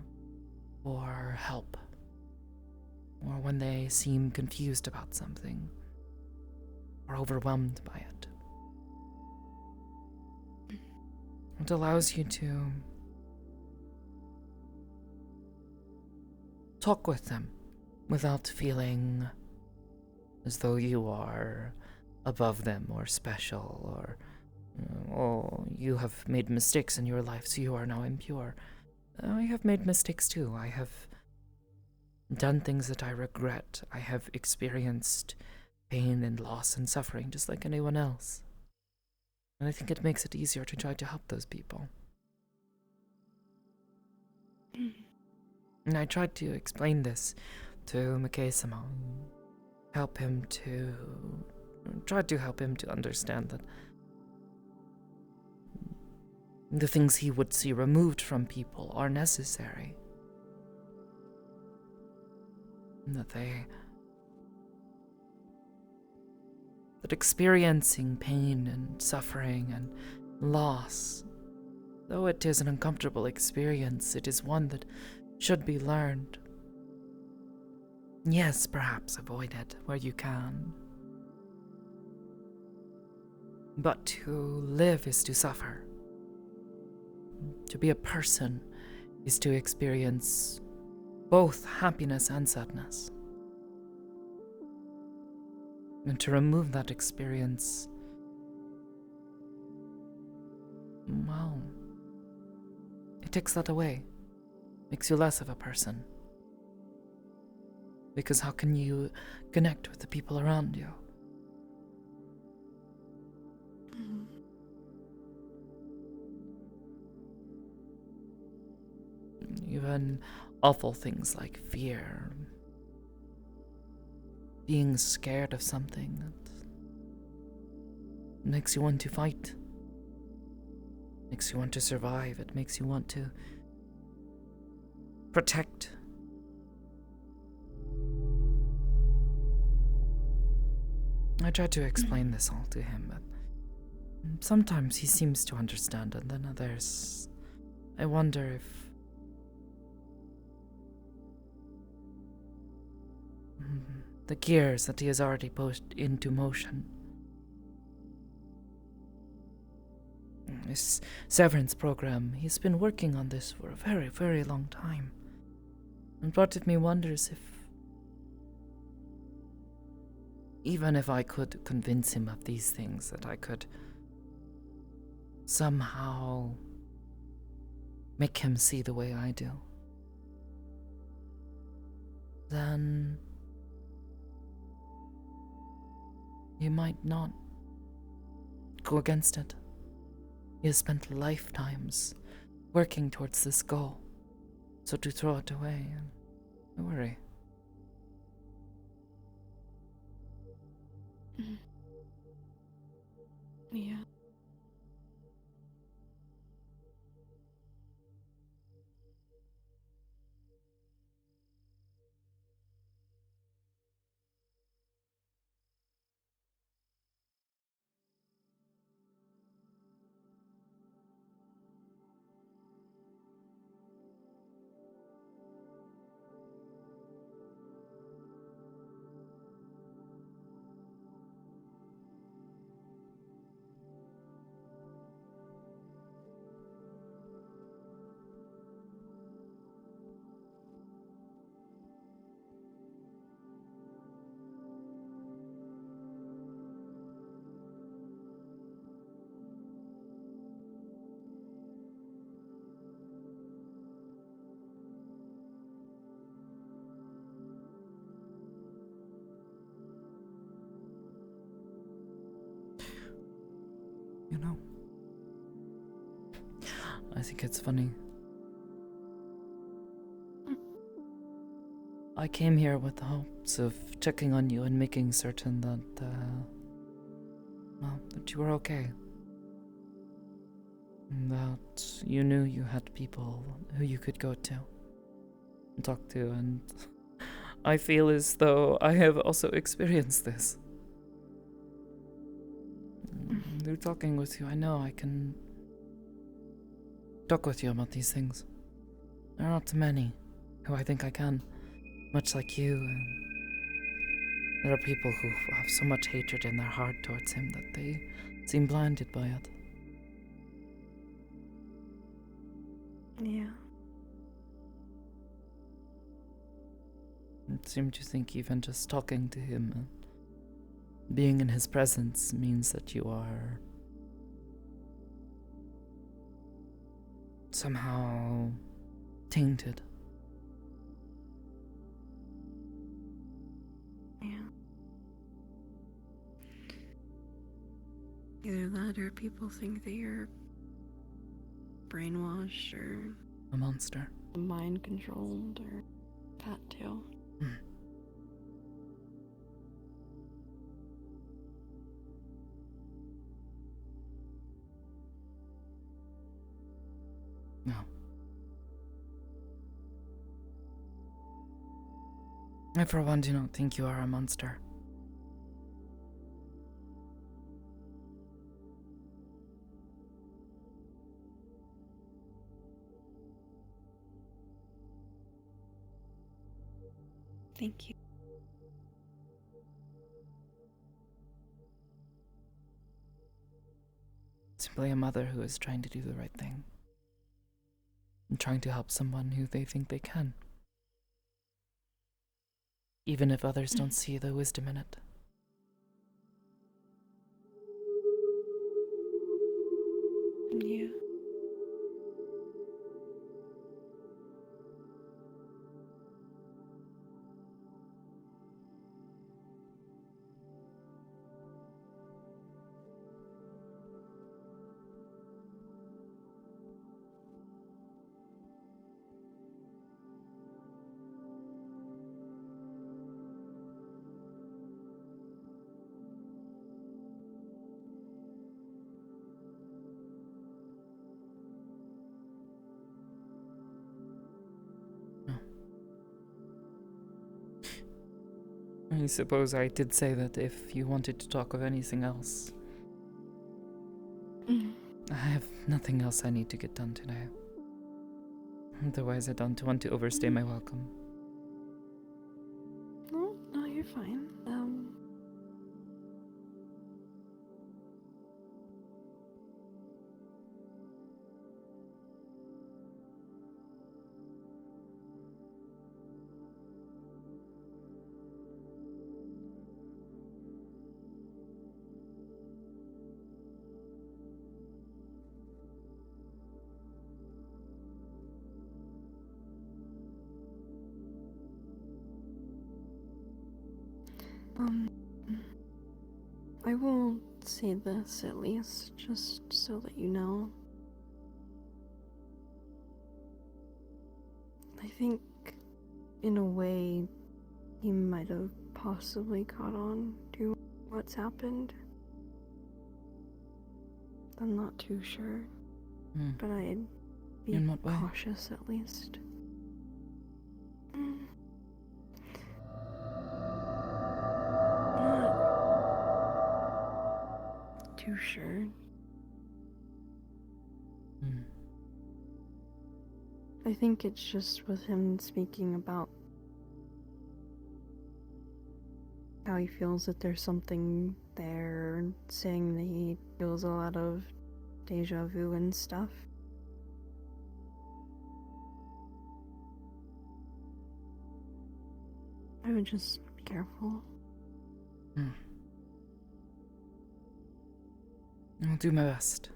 for help, or when they seem confused about something, or overwhelmed by it. It allows you to talk with them without feeling as though you are above them or special, or oh, you have made mistakes in your life, so you are now impure. I have made mistakes too. I have done things that I regret. I have experienced pain and loss and suffering just like anyone else. And I think it makes it easier to try to help those people. And I tried to explain this to Mikei-sama. Tried to help him to understand that the things he would see removed from people are necessary. That experiencing pain and suffering and loss, though it is an uncomfortable experience, it is one that should be learned. Yes, perhaps avoid it where you can. But to live is to suffer. To be a person is to experience both happiness and sadness. And to remove that experience, well, it takes that away. Makes you less of a person. Because how can you connect with the people around you? Even awful things like fear, being scared of something that makes you want to fight, makes you want to survive, it makes you want to protect. I tried to explain this all to him, but sometimes he seems to understand, and then others, I wonder if the gears that he has already put into motion, this severance program, he's been working on this for a very, very long time. And part of me wonders if, even if I could convince him of these things, that I could somehow make him see the way I do, then he might not go against it. He has spent lifetimes working towards this goal. So to throw it away, I worry. Yeah. You know, I think it's funny. I came here with the hopes of checking on you and making certain that, well, that you were okay. And that you knew you had people who you could go to and talk to, and I feel as though I have also experienced this. Through talking with you, I know I can talk with you about these things. There are not many who I think I can, much like you. There are people who have so much hatred in their heart towards him that they seem blinded by it. Yeah. I seem to think even just talking to him and being in his presence means that you are somehow tainted. Yeah. Either that or people think that you're brainwashed or A monster. mind controlled or that too. No. I for one do not think you are a monster. Thank you. Simply a mother who is trying to do the right thing. And trying to help someone who they think they can. Even if others don't see the wisdom in it. Yeah. I suppose I did say that if you wanted to talk of anything else. I have nothing else I need to get done today. Otherwise, I don't want to overstay my welcome. No, you're fine. I will say this at least, just so that you know. I think, in a way, he might have possibly caught on to what's happened. I'm not too sure, but I'd be In what way? cautious at least. Not too sure. I think it's just with him speaking about how he feels that there's something there, saying that he feels a lot of deja vu and stuff. I would just be careful. I'll do my best.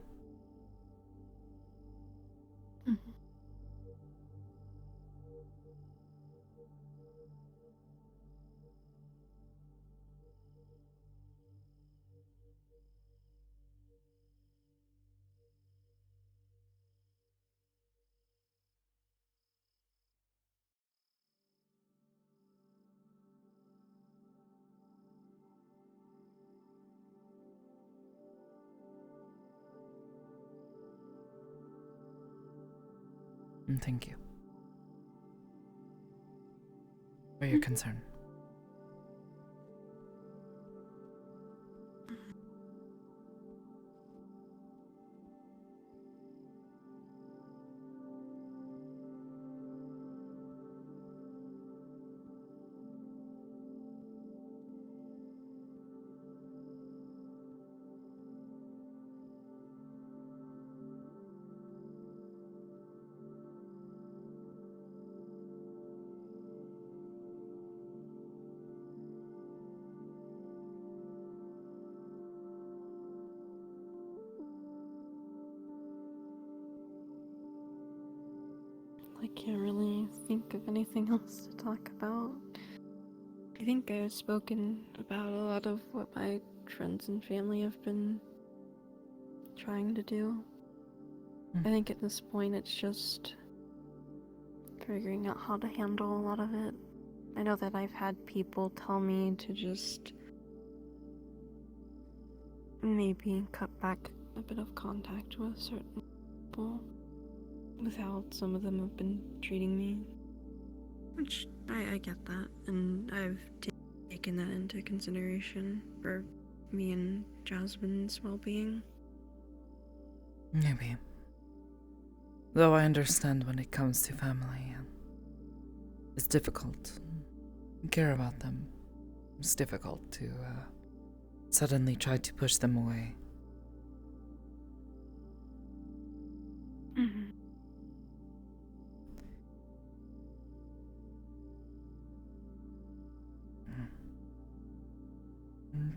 And thank you for your concern. I can't really think of anything else to talk about. I think I've spoken about a lot of what my friends and family have been trying to do. I think at this point it's just figuring out how to handle a lot of it. I know that I've had people tell me to just maybe cut back a bit of contact with certain people with how some of them have been treating me. Which, I get that, and I've taken that into consideration for me and Jasmine's well-being. Maybe. Though I understand when it comes to family, it's difficult. You care about them. It's difficult to suddenly try to push them away. Mm-hmm.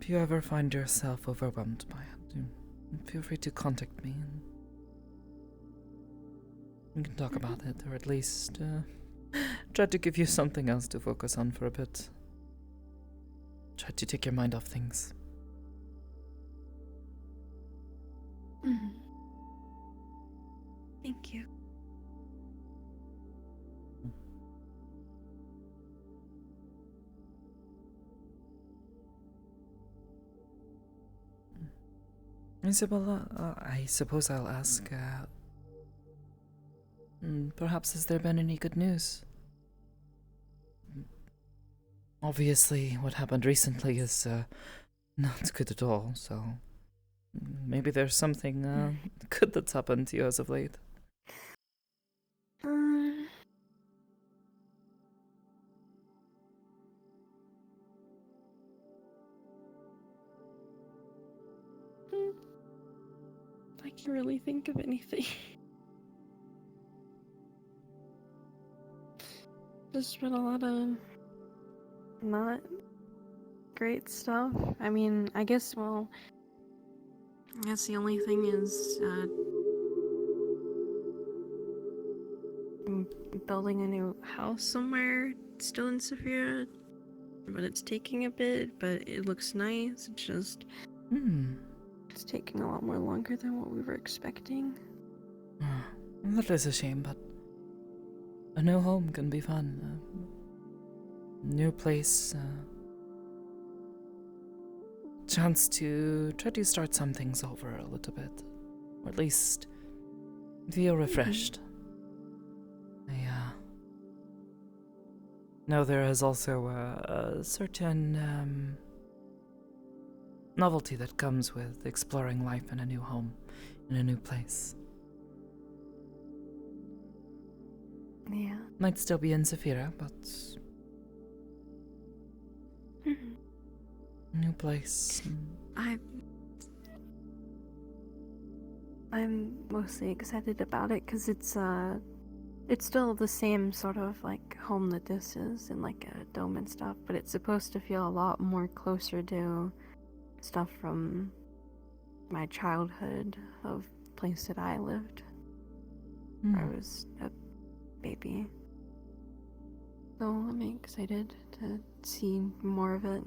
If you ever find yourself overwhelmed by it, feel free to contact me and we can talk about it, or at least try to give you something else to focus on for a bit. Try to take your mind off things. Mm-hmm. Thank you. Isabella, I suppose I'll ask, perhaps has there been any good news? Obviously, what happened recently is not good at all, so maybe there's something good that's happened to you as of late. I can't really think of anything. There's been a lot of not great stuff. I mean, I guess the only thing is I'm building a new house somewhere, still in Saphira, but it's taking a bit, but it looks nice. It's just It's taking a lot more longer than what we were expecting. That is a shame, but a new home can be fun. New place, chance to try to start some things over a little bit, or at least feel refreshed. Now there is also a certain novelty that comes with exploring life in a new home, in a new place. Yeah. Might still be in Zafira, but new place. I'm mostly excited about it because it's still the same sort of like home that this is, and like a dome and stuff, but it's supposed to feel a lot more closer to stuff from my childhood of place that I lived. Where I was a baby. So I'm excited to see more of it.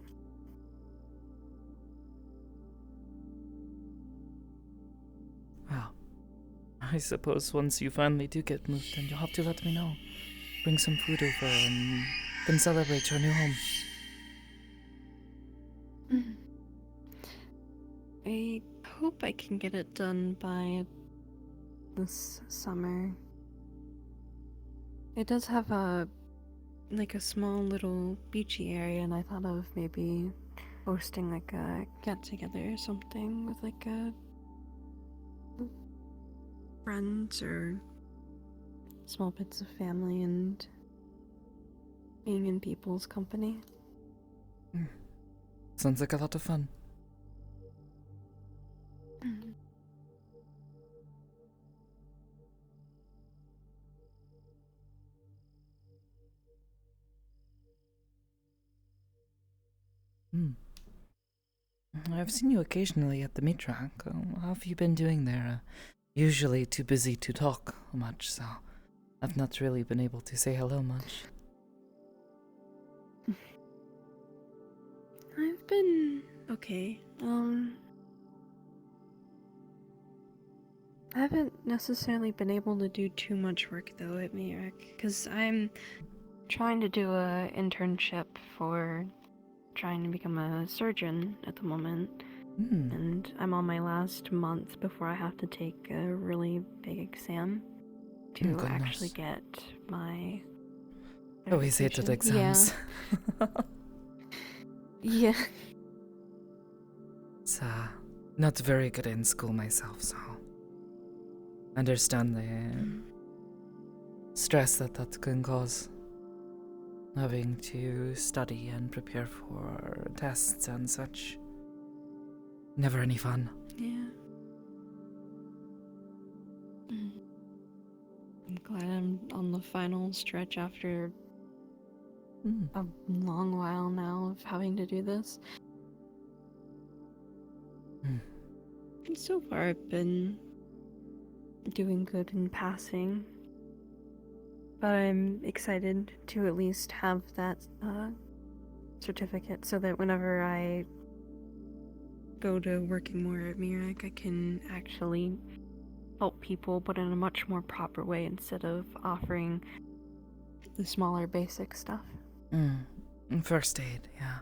Well, I suppose once you finally do get moved, then you'll have to let me know. Bring some food over and then celebrate your new home. I hope I can get it done by this summer. It does have a small little beachy area, and I thought of maybe hosting like a get together or something with like a friends or small bits of family and being in people's company. Sounds like a lot of fun. I've seen you occasionally at the meat track. How have you been doing there? Usually too busy to talk much, so I've not really been able to say hello much. I've been okay. I haven't necessarily been able to do too much work though at Mirak, because I'm trying to do a internship for trying to become a surgeon at the moment. And I'm on my last month before I have to take a really big exam to actually get my Always hated exams. Yeah. It's not very good in school myself, so I understand the stress that can cause. Having to study and prepare for tests and such. Never any fun. Yeah. I'm glad I'm on the final stretch after a long while now of having to do this. And so far I've been doing good in passing. But I'm excited to at least have that certificate so that whenever I go to working more at Mirak, I can actually help people, but in a much more proper way instead of offering the smaller basic stuff. First aid, yeah.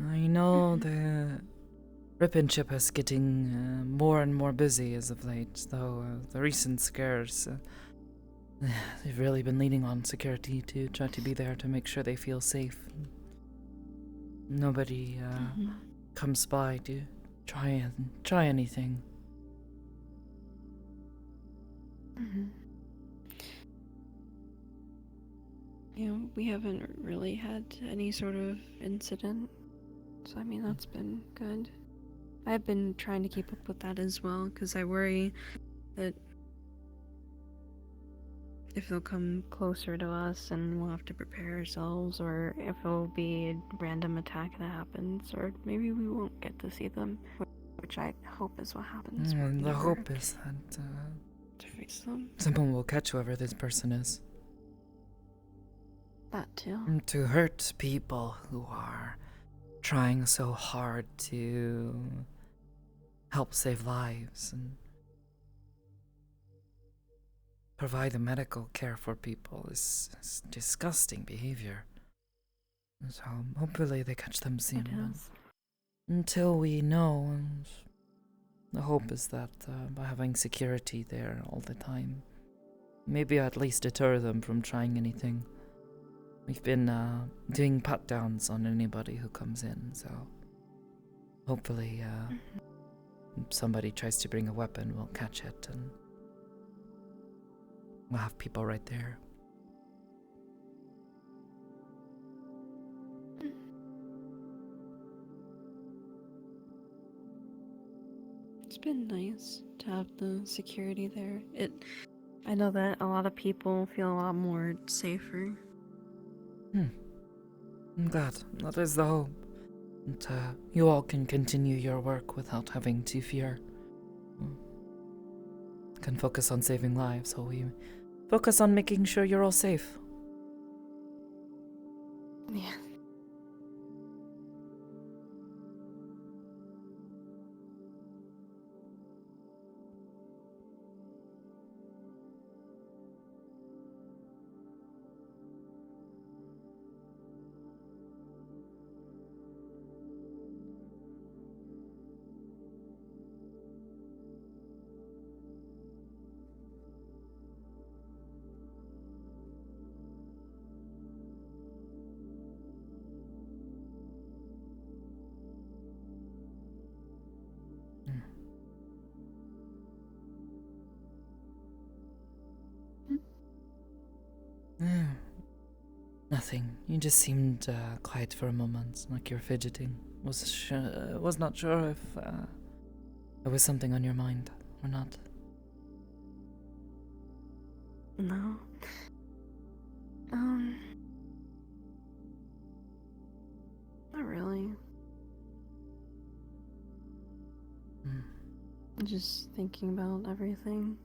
I know the Ripon ship is getting more and more busy as of late, though the recent scares... they've really been leaning on security to try to be there to make sure they feel safe. Nobody comes by to try anything. Yeah, we haven't really had any sort of incident, so I mean that's been good. I've been trying to keep up with that as well, because I worry that if they'll come closer to us and we'll have to prepare ourselves, or if it'll be a random attack that happens, or maybe we won't get to see them, which I hope is what happens. The hope is that to face them. someone will catch whoever this person is. That too. To hurt people who are trying so hard to help save lives and provide the medical care for people is disgusting behavior. So hopefully they catch them soon. It but is. until we know, and the hope is that by having security there all the time, maybe at least deter them from trying anything. We've been doing pat-downs on anybody who comes in, so hopefully somebody tries to bring a weapon, we'll catch it, and we'll have people right there. It's been nice to have the security there. I know that a lot of people feel a lot more safer. I'm glad. That is the hope. That you all can continue your work without having to fear. Can focus on saving lives, so we focus on making sure you're all safe. Yeah. Nothing. You just seemed quiet for a moment, like you're fidgeting. Was not sure if there was something on your mind or not. No. Not really. Just thinking about everything.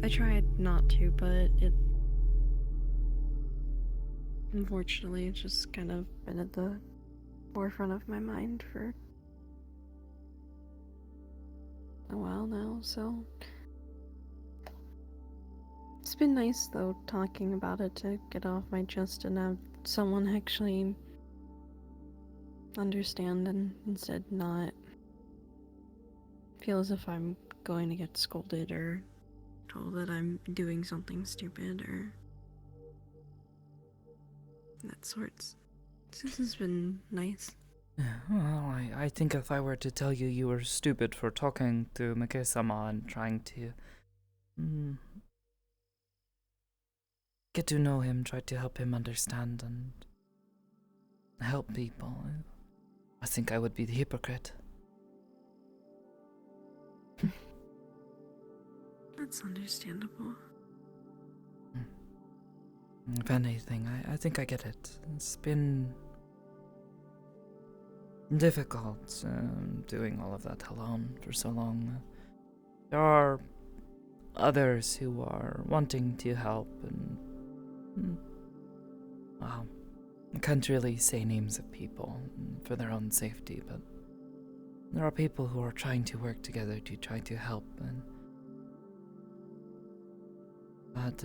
I tried not to, but unfortunately, it's just kind of been at the forefront of my mind for a while now, so it's been nice though talking about it to get off my chest and have someone actually understand and instead not feel as if I'm going to get scolded or told that I'm doing something stupid or that sorts. This has been nice. Yeah, well, I think if I were to tell you you were stupid for talking to Mike-sama and trying to get to know him, try to help him understand and help people, I think I would be the hypocrite. That's understandable. If anything, I think I get it. It's been difficult doing all of that alone for so long. There are others who are wanting to help, and well, I can't really say names of people for their own safety, but there are people who are trying to work together to try to help, but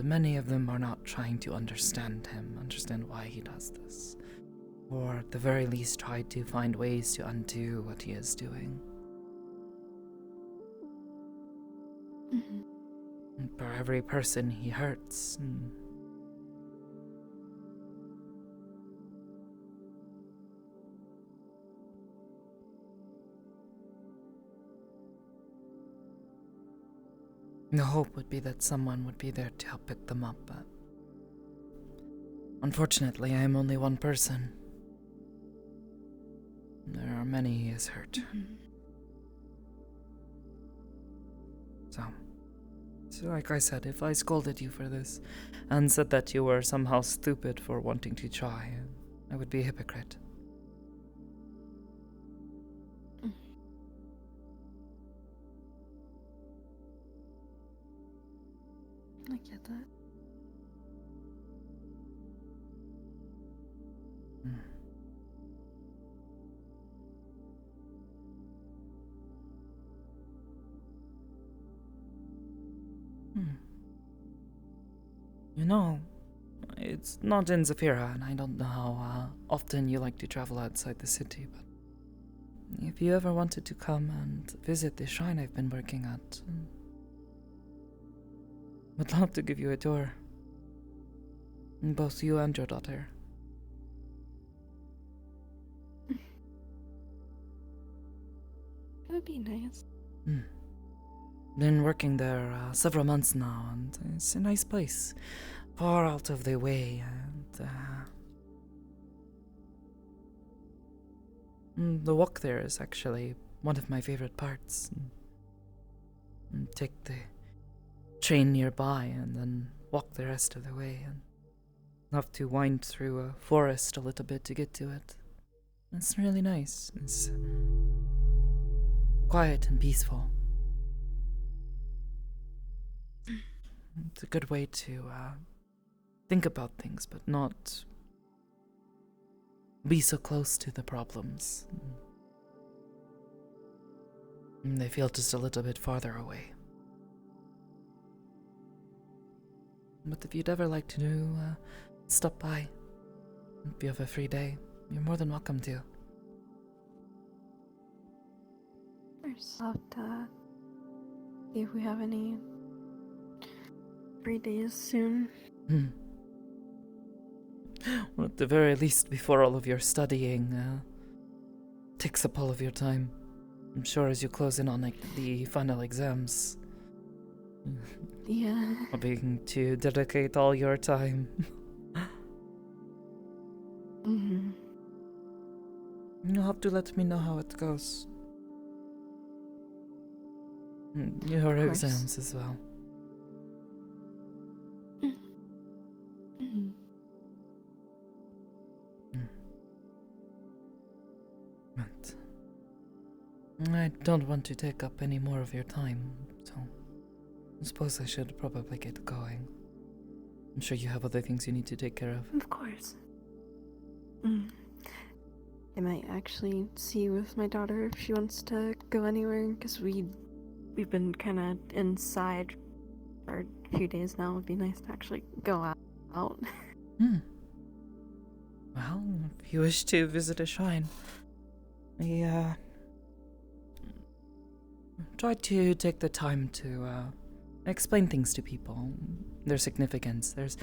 many of them are not trying to understand him, understand why he does this, or at the very least try to find ways to undo what he is doing. And for every person he hurts, the hope would be that someone would be there to help pick them up, but unfortunately I am only one person. There are many he has hurt. So like I said, if I scolded you for this and said that you were somehow stupid for wanting to try, I would be a hypocrite. I get that. You know, it's not in Zafira, and I don't know how often you like to travel outside the city, but if you ever wanted to come and visit the shrine I've been working at, would love to give you a tour. Both you and your daughter. That would be nice. Been working there several months now, and it's a nice place. Far out of the way, and the walk there is actually one of my favorite parts. Take the train nearby and then walk the rest of the way, and have to wind through a forest a little bit to get to it. It's really nice. It's quiet and peaceful. It's a good way to think about things, but not be so close to the problems. They feel just a little bit farther away. But if you'd ever like to stop by, if you have a free day, you're more than welcome to. There's to see if we have any free days soon. Well, at the very least, before all of your studying takes up all of your time. I'm sure as you close in on the final exams, Yeah. hoping to dedicate all your time. You'll have to let me know how it goes. Your course. exams as well. But I don't want to take up any more of your time, so I suppose I should probably get going. I'm sure you have other things you need to take care of. Of course. I might actually see with my daughter if she wants to go anywhere, because we've been kind of inside for a few days now. It'd be nice to actually go out. Well, if you wish to visit a shrine, I try to take the time to explain things to people, their significance. There's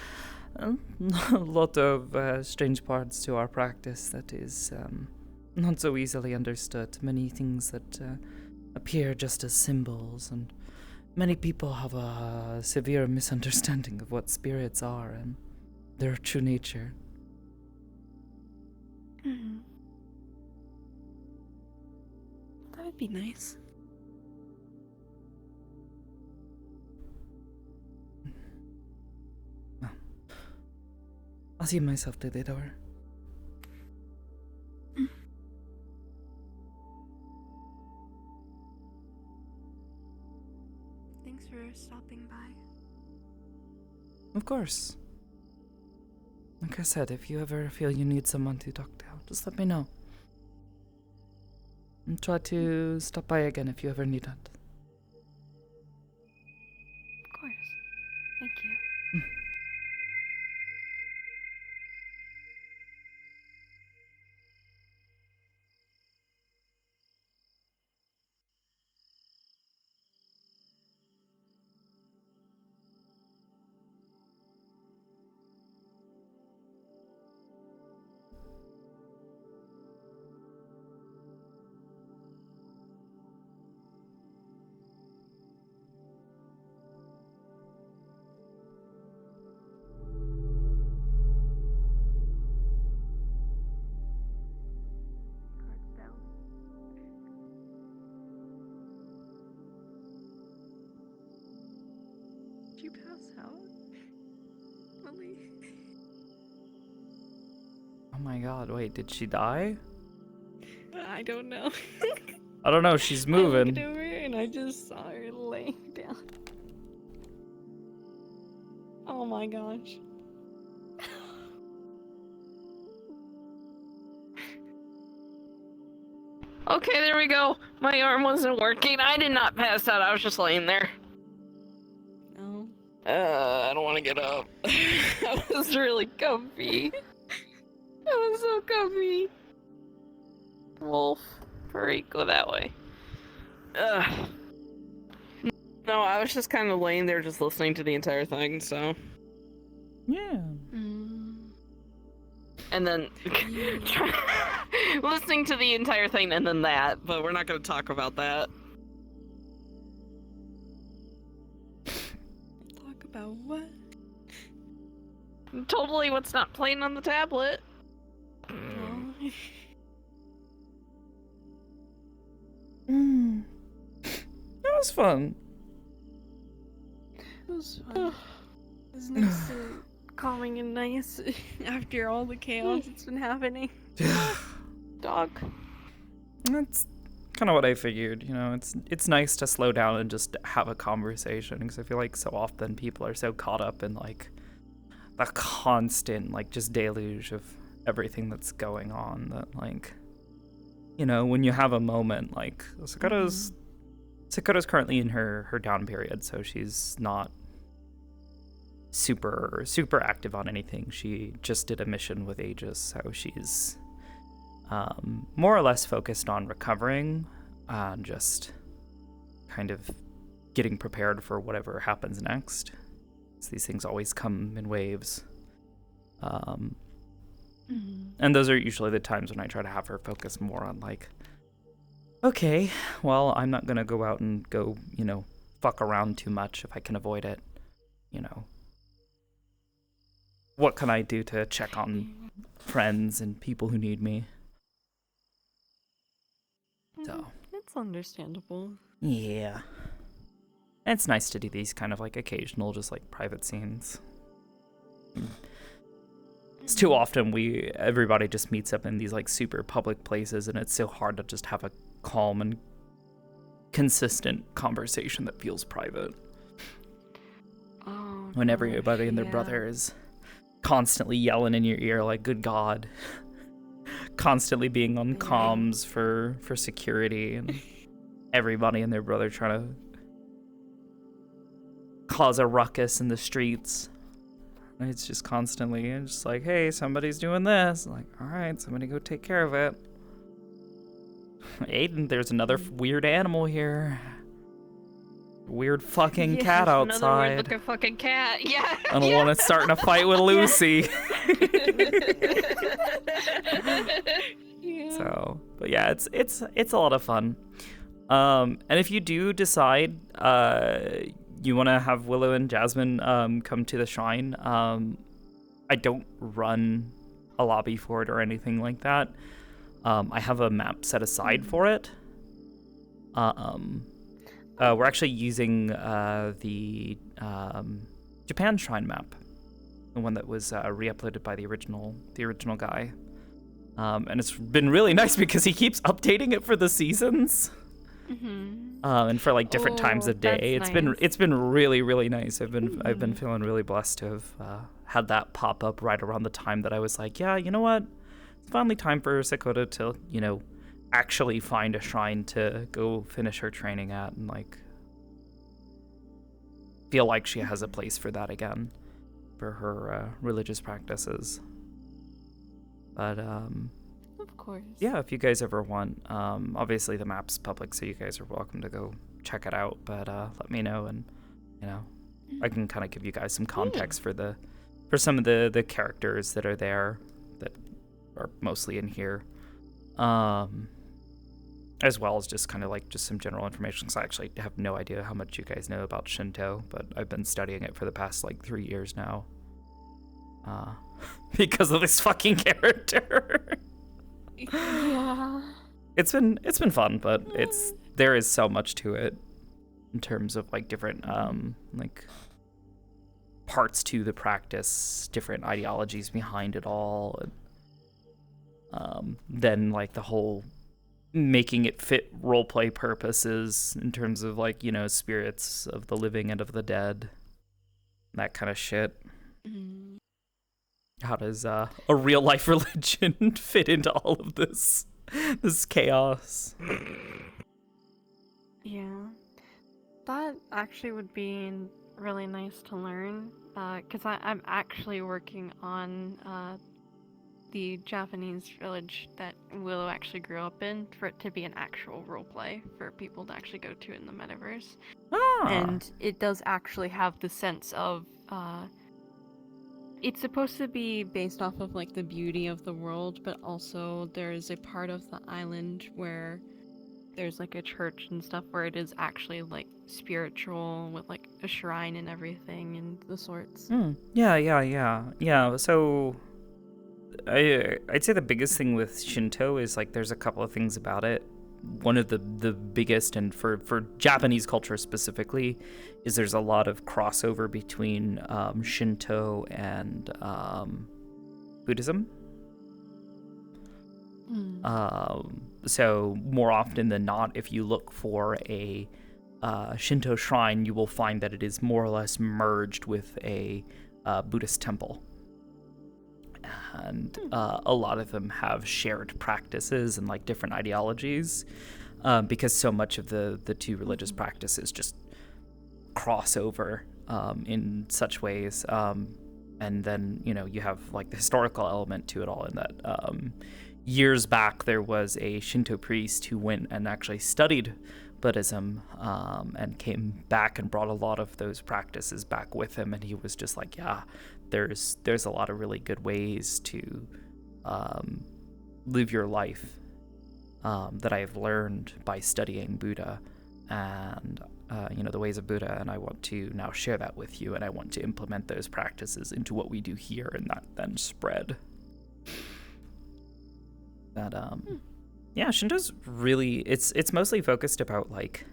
a lot of strange parts to our practice that is not so easily understood. Many things that appear just as symbols, and many people have a severe misunderstanding of what spirits are and their true nature. That would be nice. I'll see myself to the door. Thanks for stopping by. Of course. Like I said, if you ever feel you need someone to talk to, just let me know. And try to stop by again if you ever need it. Of course. Thank you. Did you pass out? Lily? Oh my god, wait, did she die? I don't know. I don't know, she's I looked moving. over and I just saw her laying down. Oh my gosh. Okay, there we go. My arm wasn't working. I did not pass out. I was just laying there. No. I don't want to get up. That was really comfy. That was so comfy. Wolf, furry, go that way. No, I was just kind of laying there just listening to the entire thing, so. Yeah. And then listening to the entire thing and then that, but we're not going to talk about that. Talk about what? Totally what's not playing on the tablet. That was fun. It was fun. It was nice and calming and nice after all the chaos that's been happening. Dog. That's kind of what I figured. You know, it's nice to slow down and just have a conversation, because I feel like so often people are so caught up in like the constant like just deluge of everything that's going on that, like, you know, when you have a moment, like Sakoto's currently in her down period, so she's not super active on anything. She just did a mission with Aegis, so she's more or less focused on recovering and just kind of getting prepared for whatever happens next. So these things always come in waves. And those are usually the times when I try to have her focus more on like, okay, well, I'm not gonna go out and go, you know, fuck around too much if I can avoid it. You know, what can I do to check on friends and people who need me? So It's understandable. yeah, and it's nice to do these kind of like occasional, just like private scenes. It's too often everybody just meets up in these like super public places, and it's so hard to just have a calm and consistent conversation that feels private. Oh, When everybody and their yeah. brother is constantly yelling in your ear like, good God. Constantly being on comms for security, and everybody and their brother trying to cause a ruckus in the streets. And it's just constantly, and just like, hey, somebody's doing this. Like, all right, somebody go take care of it. Aiden, there's another weird animal here. Weird fucking cat Another outside. weird looking fucking cat. Yeah. And the one that's starting to fight with Lucy. So, but yeah, it's a lot of fun. And if you do decide you want to have Willow and Jasmine come to the shrine, I don't run a lobby for it or anything like that. I have a map set aside for it. We're actually using the Japan shrine map, the one that was re-uploaded by the original guy. And it's been really nice because he keeps updating it for the seasons. And for like different times of day. It's been really, really nice. I've been feeling really blessed to have had that pop up right around the time that I was like, yeah, you know what? It's finally time for Sakoto to, you know, actually find a shrine to go finish her training at, and like feel like she has a place for that again for her religious practices. But Of course. yeah, if you guys ever want, obviously the map's public, so you guys are welcome to go check it out, but let me know, and you know, I can kind of give you guys some context for some of the characters that are there that are mostly in here, as well as just kind of like just some general information, because I actually have no idea how much you guys know about Shinto, but I've been studying it for the past like 3 years now, because of this fucking character. Yeah. It's been fun, but there is so much to it in terms of like different like parts to the practice, different ideologies behind it all, and then like the whole making it fit roleplay purposes in terms of like, you know, spirits of the living and of the dead, that kind of shit. How does a real life religion fit into all of this chaos? Yeah. That actually would be really nice to learn, because I'm actually working on the Japanese village that Willow actually grew up in, for it to be an actual roleplay for people to actually go to in the metaverse. And it does actually have the sense of, it's supposed to be based off of like the beauty of the world, but also there's a part of the island where there's like a church and stuff where it is actually like spiritual with like a shrine and everything and the sorts. Yeah. So I'd say the biggest thing with Shinto is like there's a couple of things about it. One of the biggest, and for Japanese culture specifically, is there's a lot of crossover between Shinto and Buddhism. So more often than not, if you look for a Shinto shrine, you will find that it is more or less merged with a Buddhist temple. And a lot of them have shared practices and like different ideologies, because so much of the two religious practices just cross over in such ways. And then, you know, you have like the historical element to it all, in that years back there was a Shinto priest who went and actually studied Buddhism, and came back and brought a lot of those practices back with him, and he was just like, yeah, there's a lot of really good ways to live your life that I've learned by studying Buddha and you know, the ways of Buddha, and I want to now share that with you, and I want to implement those practices into what we do here, and that then spread. That yeah, Shinto's really, it's mostly focused about like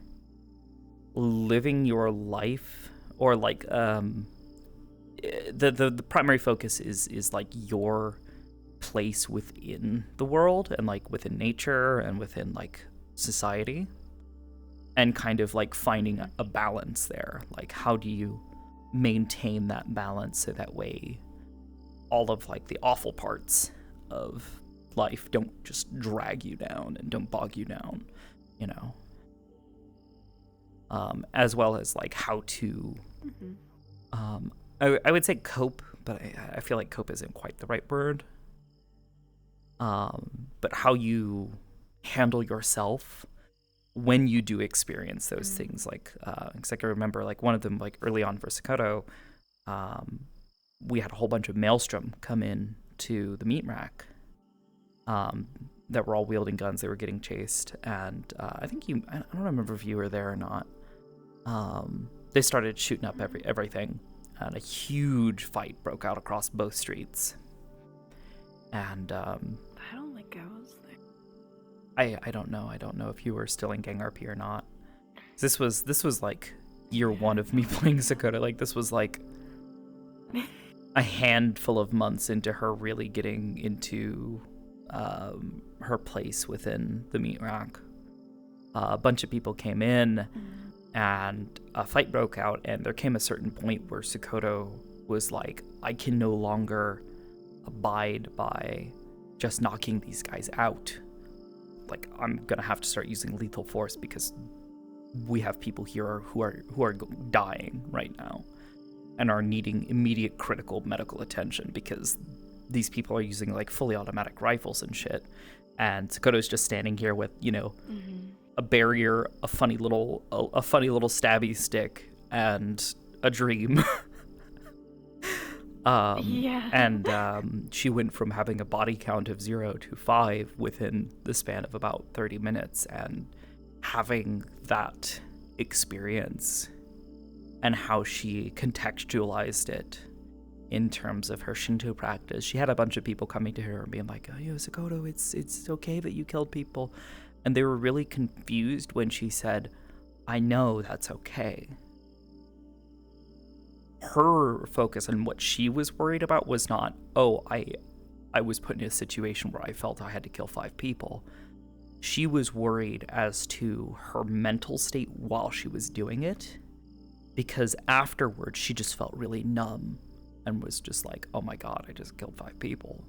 living your life, or like the primary focus is like your place within the world, and like within nature and within like society, and kind of like finding a balance there. Like, how do you maintain that balance so that way all of like the awful parts of life don't just drag you down and don't bog you down, you know? As well as like how to I would say cope, but I feel like cope isn't quite the right word. But how you handle yourself when you do experience those things. Like, because I can remember like one of them, like early on for Sakoto, we had a whole bunch of Maelstrom come in to the meat rack, that were all wielding guns. They were getting chased, and I think I don't remember if you were there or not. They started shooting up everything, and a huge fight broke out across both streets. And I don't think I was there. I don't know. I don't know if you were still in Gang RP or not. This was like year one of me playing Sakoto. Like, this was like a handful of months into her really getting into her place within the meat rack. A bunch of people came in, and a fight broke out, and there came a certain point where Sakoto was like, I can no longer abide by just knocking these guys out. Like, I'm gonna have to start using lethal force, because we have people here who are dying right now and are needing immediate critical medical attention, because these people are using like fully automatic rifles and shit, and Sakoto's just standing here with, you know, a barrier, a funny little stabby stick, and a dream. And she went from having a body count of 0 to 5 within the span of about 30 minutes, and having that experience and how she contextualized it in terms of her Shinto practice. She had a bunch of people coming to her and being like, oh, yo, Sakoto, it's okay that you killed people. And they were really confused when she said, I know that's okay. Her focus and what she was worried about was not, oh, I was put in a situation where I felt I had to kill 5 people. She was worried as to her mental state while she was doing it, because afterwards she just felt really numb and was just like, oh my god, I just killed 5 people.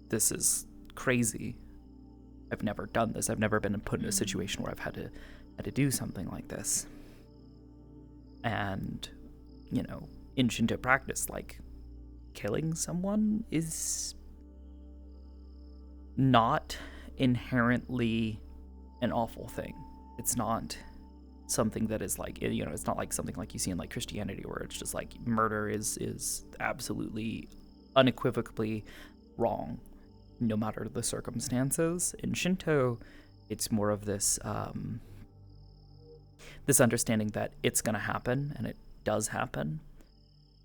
This is crazy. I've never done this. I've never been put in a situation where I've had to do something like this. And, you know, in Shinto practice, like, killing someone is not inherently an awful thing. It's not something that is like, you know, it's not like something like you see in like Christianity where it's just like murder is absolutely unequivocally wrong no matter the circumstances. In Shinto, it's more of this this understanding that it's going to happen, and it does happen,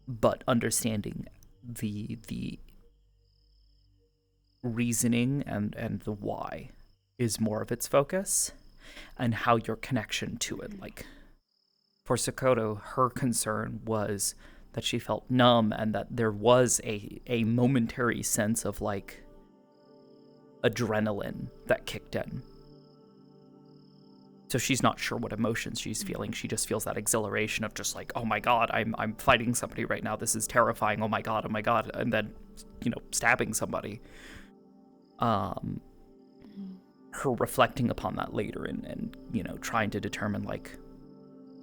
but understanding the reasoning and the why is more of its focus, and how your connection to it. Like, for Sakoto, her concern was that she felt numb, and that there was a momentary sense of, like, adrenaline that kicked in. So she's not sure what emotions she's feeling. She just feels that exhilaration of just like, oh my god, I'm fighting somebody right now. This is terrifying. Oh my god, and then, you know, stabbing somebody. Her reflecting upon that later and you know, trying to determine, like,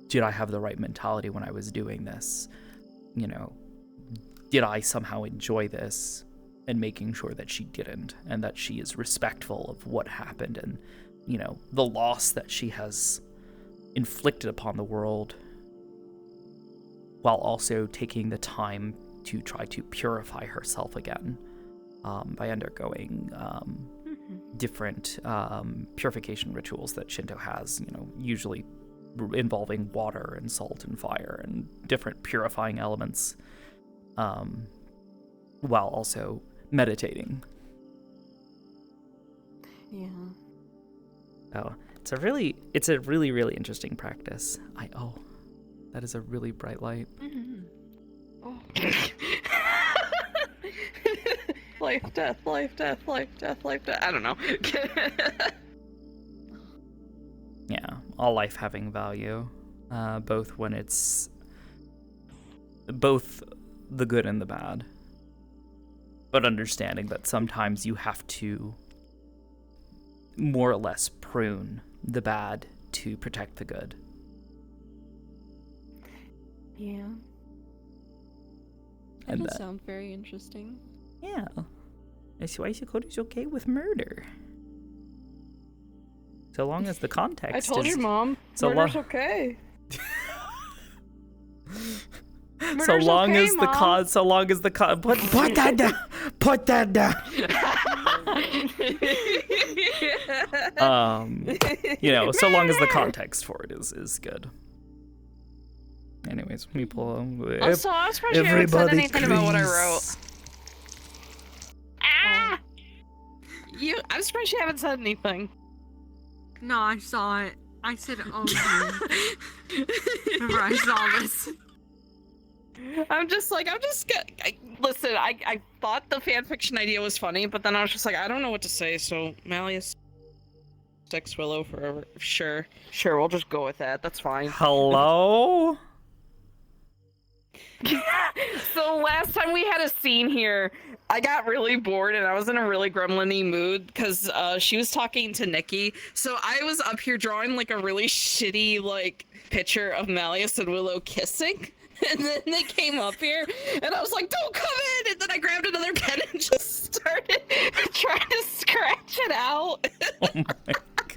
did I have the right mentality when I was doing this? You know, did I somehow enjoy this? And making sure that she didn't, and that she is respectful of what happened, and, you know, the loss that she has inflicted upon the world, while also taking the time to try to purify herself again, by undergoing different purification rituals that Shinto has, you know, usually involving water and salt and fire and different purifying elements, while also meditating. Yeah. Oh, it's a really interesting practice. That is a really bright light. Mm-hmm. Oh. Life, death, life, death, life, death, life, death. I don't know. Yeah, all life having value, both when it's both the good and the bad, but understanding that sometimes you have to more or less prune the bad to protect the good. Yeah. That And does sound very interesting. Yeah. That's why Sakoto's okay with murder. So long as the context I told is... your mom, murder's okay. So long okay, as the Mom. so long as the put that down. Put that down. You know, so long as the context for it is good. Anyways, we pull. Also, I was surprised you haven't said anything about what I wrote. Ah! I'm surprised you haven't said anything. No, I saw it. I said, oh, remember I saw this. Listen, I thought the fanfiction idea was funny, but then I was just like, I don't know what to say, so Malleus sticks Willow forever. Sure, we'll just go with that. That's fine. Hello? So last time we had a scene here, I got really bored and I was in a really gremlin-y mood because she was talking to Nikki. So I was up here drawing like a really shitty like picture of Malleus and Willow kissing. And then they came up here and I was like, don't come in! And then I grabbed another pen and just started trying to scratch it out. Oh my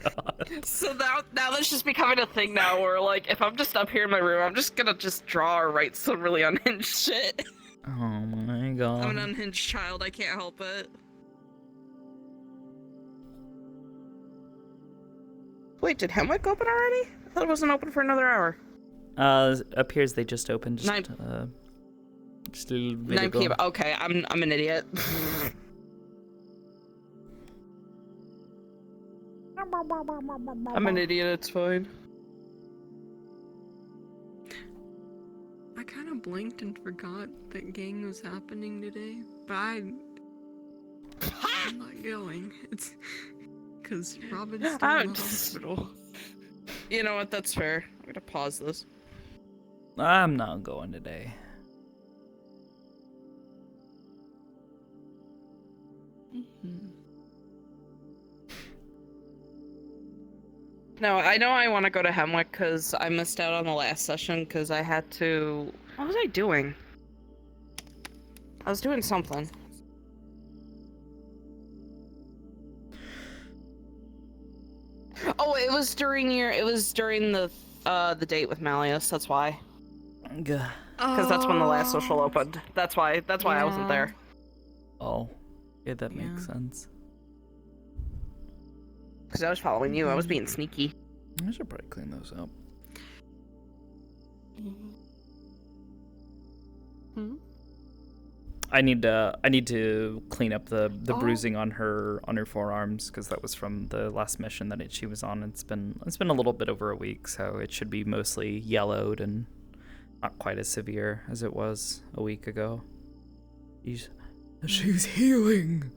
god. So now that's just becoming a thing now where like if I'm just up here in my room, I'm just gonna just draw or write some really unhinged shit. Oh my god. I'm an unhinged child, I can't help it. Wait, did Hemwick open already? I thought it wasn't open for another hour. Appears they just opened just a little bit 9 ago. p.m. Okay, I'm an idiot. I'm an idiot, it's fine. I kind of blinked and forgot that gang was happening today, but I'm not going. It's because Robin's still in the hospital. You know what, that's fair. I'm gonna pause this. I'm not going today. No, I know I want to go to Hemwick because I missed out on the last session because I had to. What was I doing? I was doing something. Oh, it was during the date with Malleus. That's why. Because that's when the last social opened. That's why I wasn't there. Oh, yeah, that makes sense. Because I was following you. I was being sneaky. I should probably clean those up. I need to clean up the bruising on her forearms because that was from the last mission that she was on. It's been a little bit over a week, so it should be mostly yellowed and not quite as severe as it was a week ago. She's healing.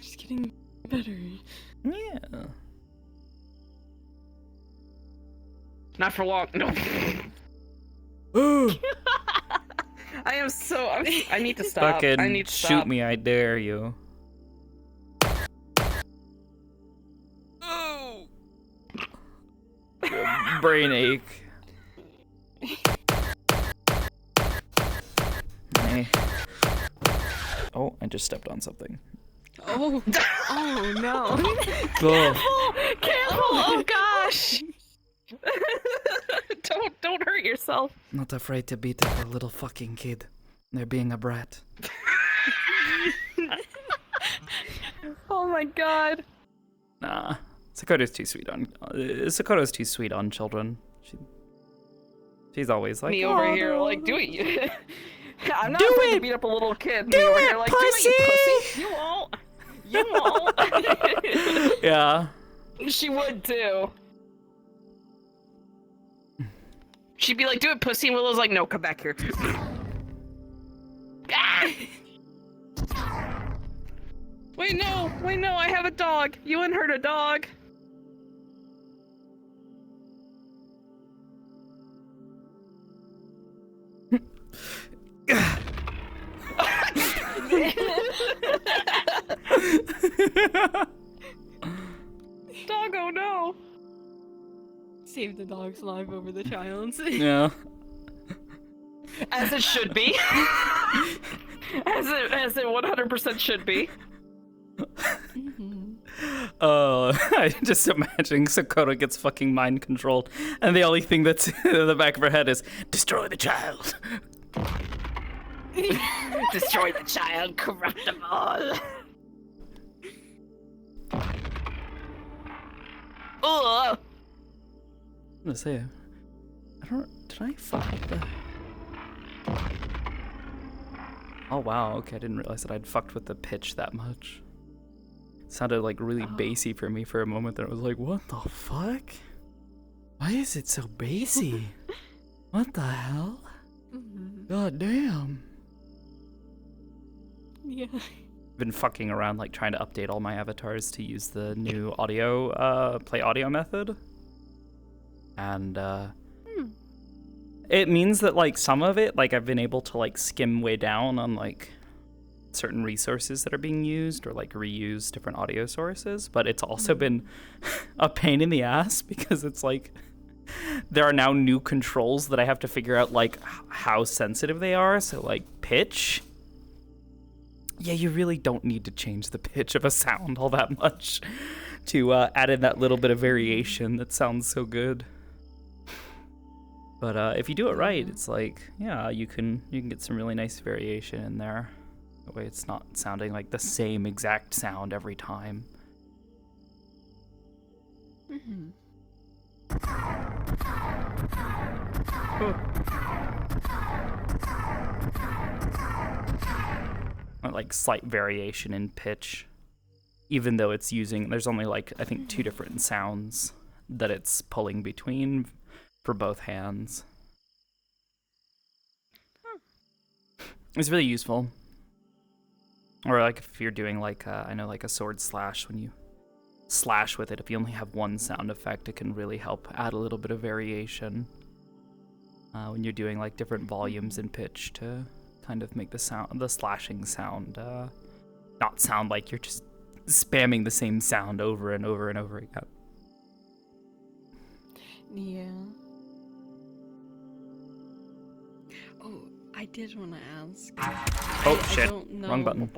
She's getting better. Yeah. Not for long. No. Oh. I am so. I need to stop. Fucking I need to shoot stop. me, I dare you. Brain ache. Eh. Oh, I just stepped on something. Oh, oh no. Oh. Careful! Oh gosh! Don't hurt yourself. Not afraid to beat up a little fucking kid. They're being a brat. Oh my god. Nah, Sakoto's too sweet on children. She's always like Me over "Oh, here, no." like, do it. I'm not Do afraid it! to beat up a little kid. Do Me over it, here, like, pussy! do it, you pussy. You won't. You won't. Yeah. She would too. She'd be like, do it, pussy, and Willow's like, no, come back here. Ah! Wait, no, I have a dog. You wouldn't hurt a dog. Doggo, no. Save the dog's life over the child's. Yeah. As it should be. as it 100% should be. Oh, I just imagining Sakoto gets fucking mind controlled, and the only thing that's in the back of her head is destroy the child. Destroy the child, corrupt them all. Ugh. I'm gonna say, did I fuck up the... Oh wow, okay, I didn't realize that I'd fucked with the pitch that much. It sounded like really bassy for me for a moment there. I was like, what the fuck? Why is it so bassy? What the hell? God damn. Yeah. I've been fucking around like trying to update all my avatars to use the new audio, play audio method. And it means that like some of it, like I've been able to like skim way down on like certain resources that are being used or like reuse different audio sources, but it's also been a pain in the ass because it's like there are now new controls that I have to figure out like how sensitive they are. So like pitch. Yeah, you really don't need to change the pitch of a sound all that much to add in that little bit of variation that sounds so good. But if you do it right, it's like, yeah, you can get some really nice variation in there. That way it's not sounding like the same exact sound every time. Like slight variation in pitch, even though it's using, there's only like, I think 2 different sounds that it's pulling between for both hands. It's really useful. Or like if you're doing like, I know like a sword slash, when you slash with it, if you only have one sound effect, it can really help add a little bit of variation when you're doing like different volumes in pitch to kind of make the slashing sound not sound like you're just spamming the same sound over and over and over again. Yeah. Oh, I did want to ask. Oh I shit! don't know. Wrong button.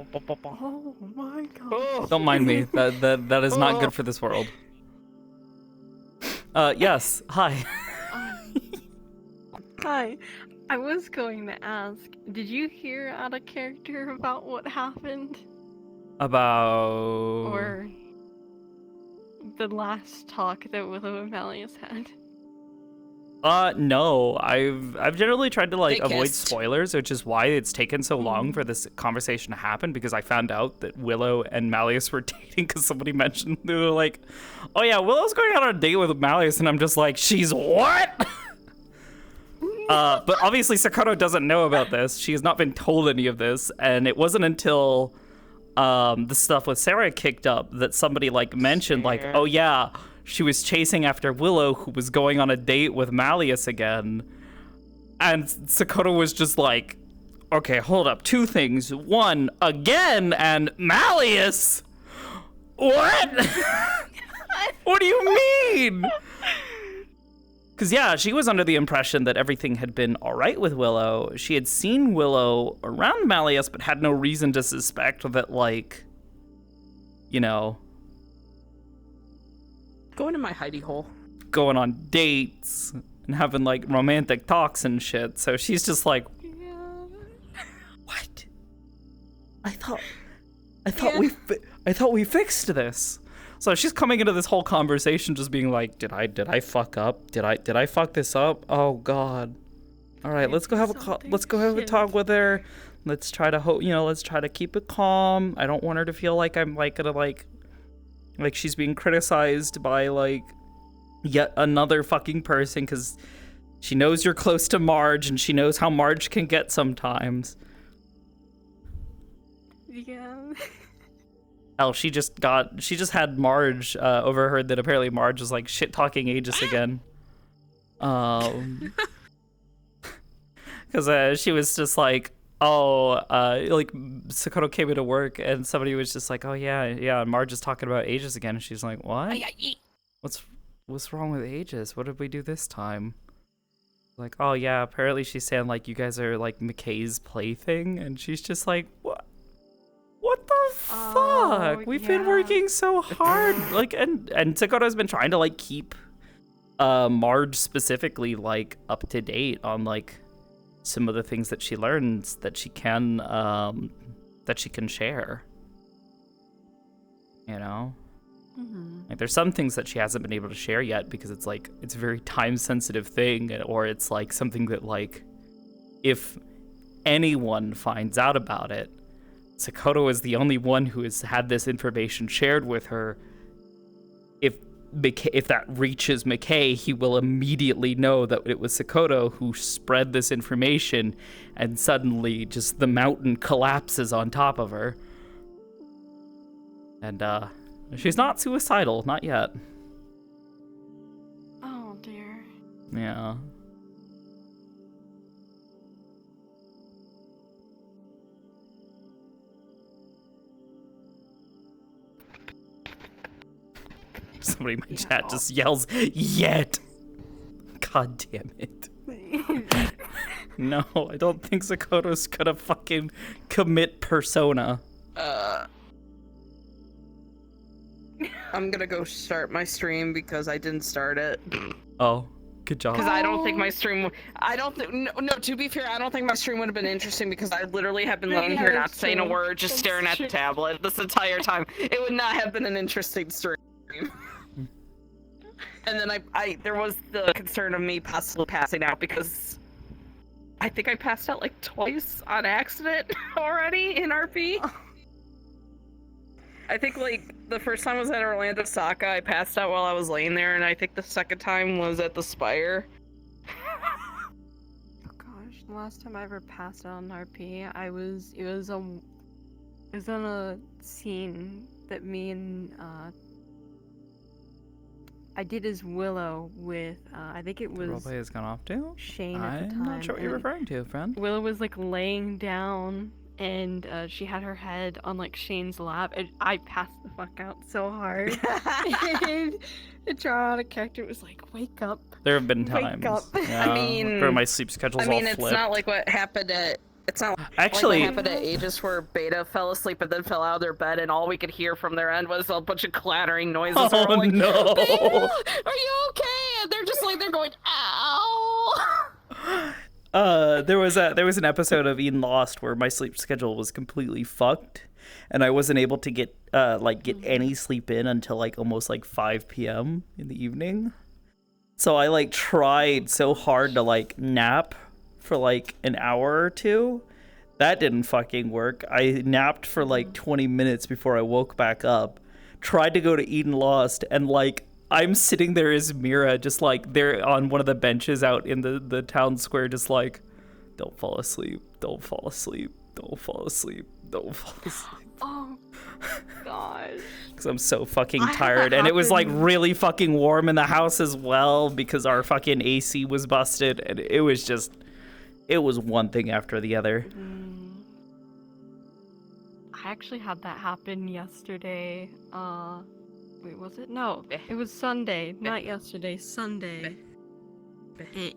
Oh my god. Oh. Don't mind me. That is not good for this world. Yes. Hi. Hi. I was going to ask, did you hear out of character about what happened? About. Or the last talk that Willow and Malleus had? No. I've generally tried to like They avoid kissed. spoilers, which is why it's taken so long for this conversation to happen, because I found out that Willow and Malleus were dating because somebody mentioned, they were like, oh yeah, Willow's going out on a date with Malleus, and I'm just like, she's what? But obviously Sakoto doesn't know about this. She has not been told any of this, and it wasn't until the stuff with Sarah kicked up that somebody like mentioned like, oh yeah, she was chasing after Willow, who was going on a date with Malleus again. And Sakoto was just like, okay, hold up, two things. One, again, and Malleus? What? What do you mean? Because, yeah, she was under the impression that everything had been all right with Willow. She had seen Willow around Malleus, but had no reason to suspect that, like, you know, Go into my hidey hole. going on dates and having, like, romantic talks and shit. So she's just like, what? I thought we fixed this. So she's coming into this whole conversation just being like, did I fuck up? Did I fuck this up? Oh god. All right, let's go have a talk with her. Let's try to let's try to keep it calm. I don't want her to feel like I'm like gonna like she's being criticized by like yet another fucking person, cuz she knows you're close to Marge and she knows how Marge can get sometimes. Yeah. Hell, she just had Marge overheard that apparently Marge was like shit talking Aegis again. Because she was just like, like Sakoto came into work and somebody was just like, oh yeah, and Marge is talking about Aegis again, and she's like, what? What's wrong with Aegis? What did we do this time? Like, oh yeah, apparently she's saying like you guys are like McKay's plaything, and she's just like, what? What the fuck? We've been working so hard. Like, and Sakoto's been trying to like keep Marge specifically like up to date on like some of the things that she learns that she can share. You know? Like there's some things that she hasn't been able to share yet because it's like it's a very time sensitive thing, or it's like something that like if anyone finds out about it, Sakoto is the only one who has had this information shared with her. If that reaches McKay, he will immediately know that it was Sakoto who spread this information, and suddenly just the mountain collapses on top of her. And she's not suicidal, not yet. Oh dear. Yeah. Somebody in my chat just yells, yet. God damn it. No, I don't think Sakoto's gonna fucking commit Persona. I'm gonna go start my stream because I didn't start it. Oh, good job. Because I don't think my stream. No. To be fair, I don't think my stream would have been interesting because I literally have been laying here not saying a word, just staring at the tablet this entire time. It would not have been an interesting stream. And then there was the concern of me possibly passing out because I think I passed out like twice on accident already in RP. I think like the first time was at Orlando Saka, I passed out while I was laying there, and I think the second time was at the Spire. Oh gosh, the last time I ever passed out on RP, it was on a scene that me and I did as Willow with I think it was Roleplay has gone off too? Shane at the time. I'm not sure what you're and referring to, friend. Willow was like laying down and she had her head on like Shane's lap, and I passed the fuck out so hard. And the dramatic character was like, "Wake up!" There have been Wake times. up. Yeah, I mean- where my sleep schedule's I mean, all it's flipped. not like what happened at. It's not Actually, like what happened at Aegis where Beta fell asleep and then fell out of their bed, and all we could hear from their end was a bunch of clattering noises. And oh we're like, no! Beta, are you okay? And they're just like, they're going, ow. There was an episode of Eden Lost where my sleep schedule was completely fucked, and I wasn't able to get any sleep in until like almost like 5 p.m. in the evening. So I like tried so hard to like nap for like an hour or two. That didn't fucking work. I napped for like 20 minutes before I woke back up. Tried to go to Eden Lost, and like I'm sitting there as Mira, just like there on one of the benches out in the town square, just like, don't fall asleep, don't fall asleep, don't fall asleep, don't fall asleep. Oh gosh. Because I'm so fucking I had that tired, and it was like happen. really fucking warm in the house as well because our fucking AC was busted, and it was one thing after the other. I actually had that happen yesterday. Wait, was it? No, it was Sunday, not yesterday. Sunday.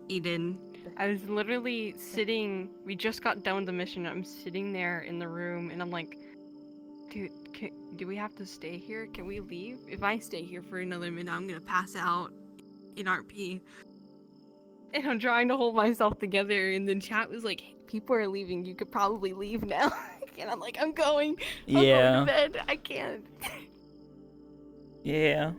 Eden. I was literally sitting. We just got done with the mission. I'm sitting there in the room, and I'm like, dude, do we have to stay here? Can we leave? If I stay here for another minute, I'm gonna pass out in RP. And I'm trying to hold myself together, and then chat was like, people are leaving. You could probably leave now. And I'm like, I'm going. I'm going Yeah. to bed. I can't. Yeah.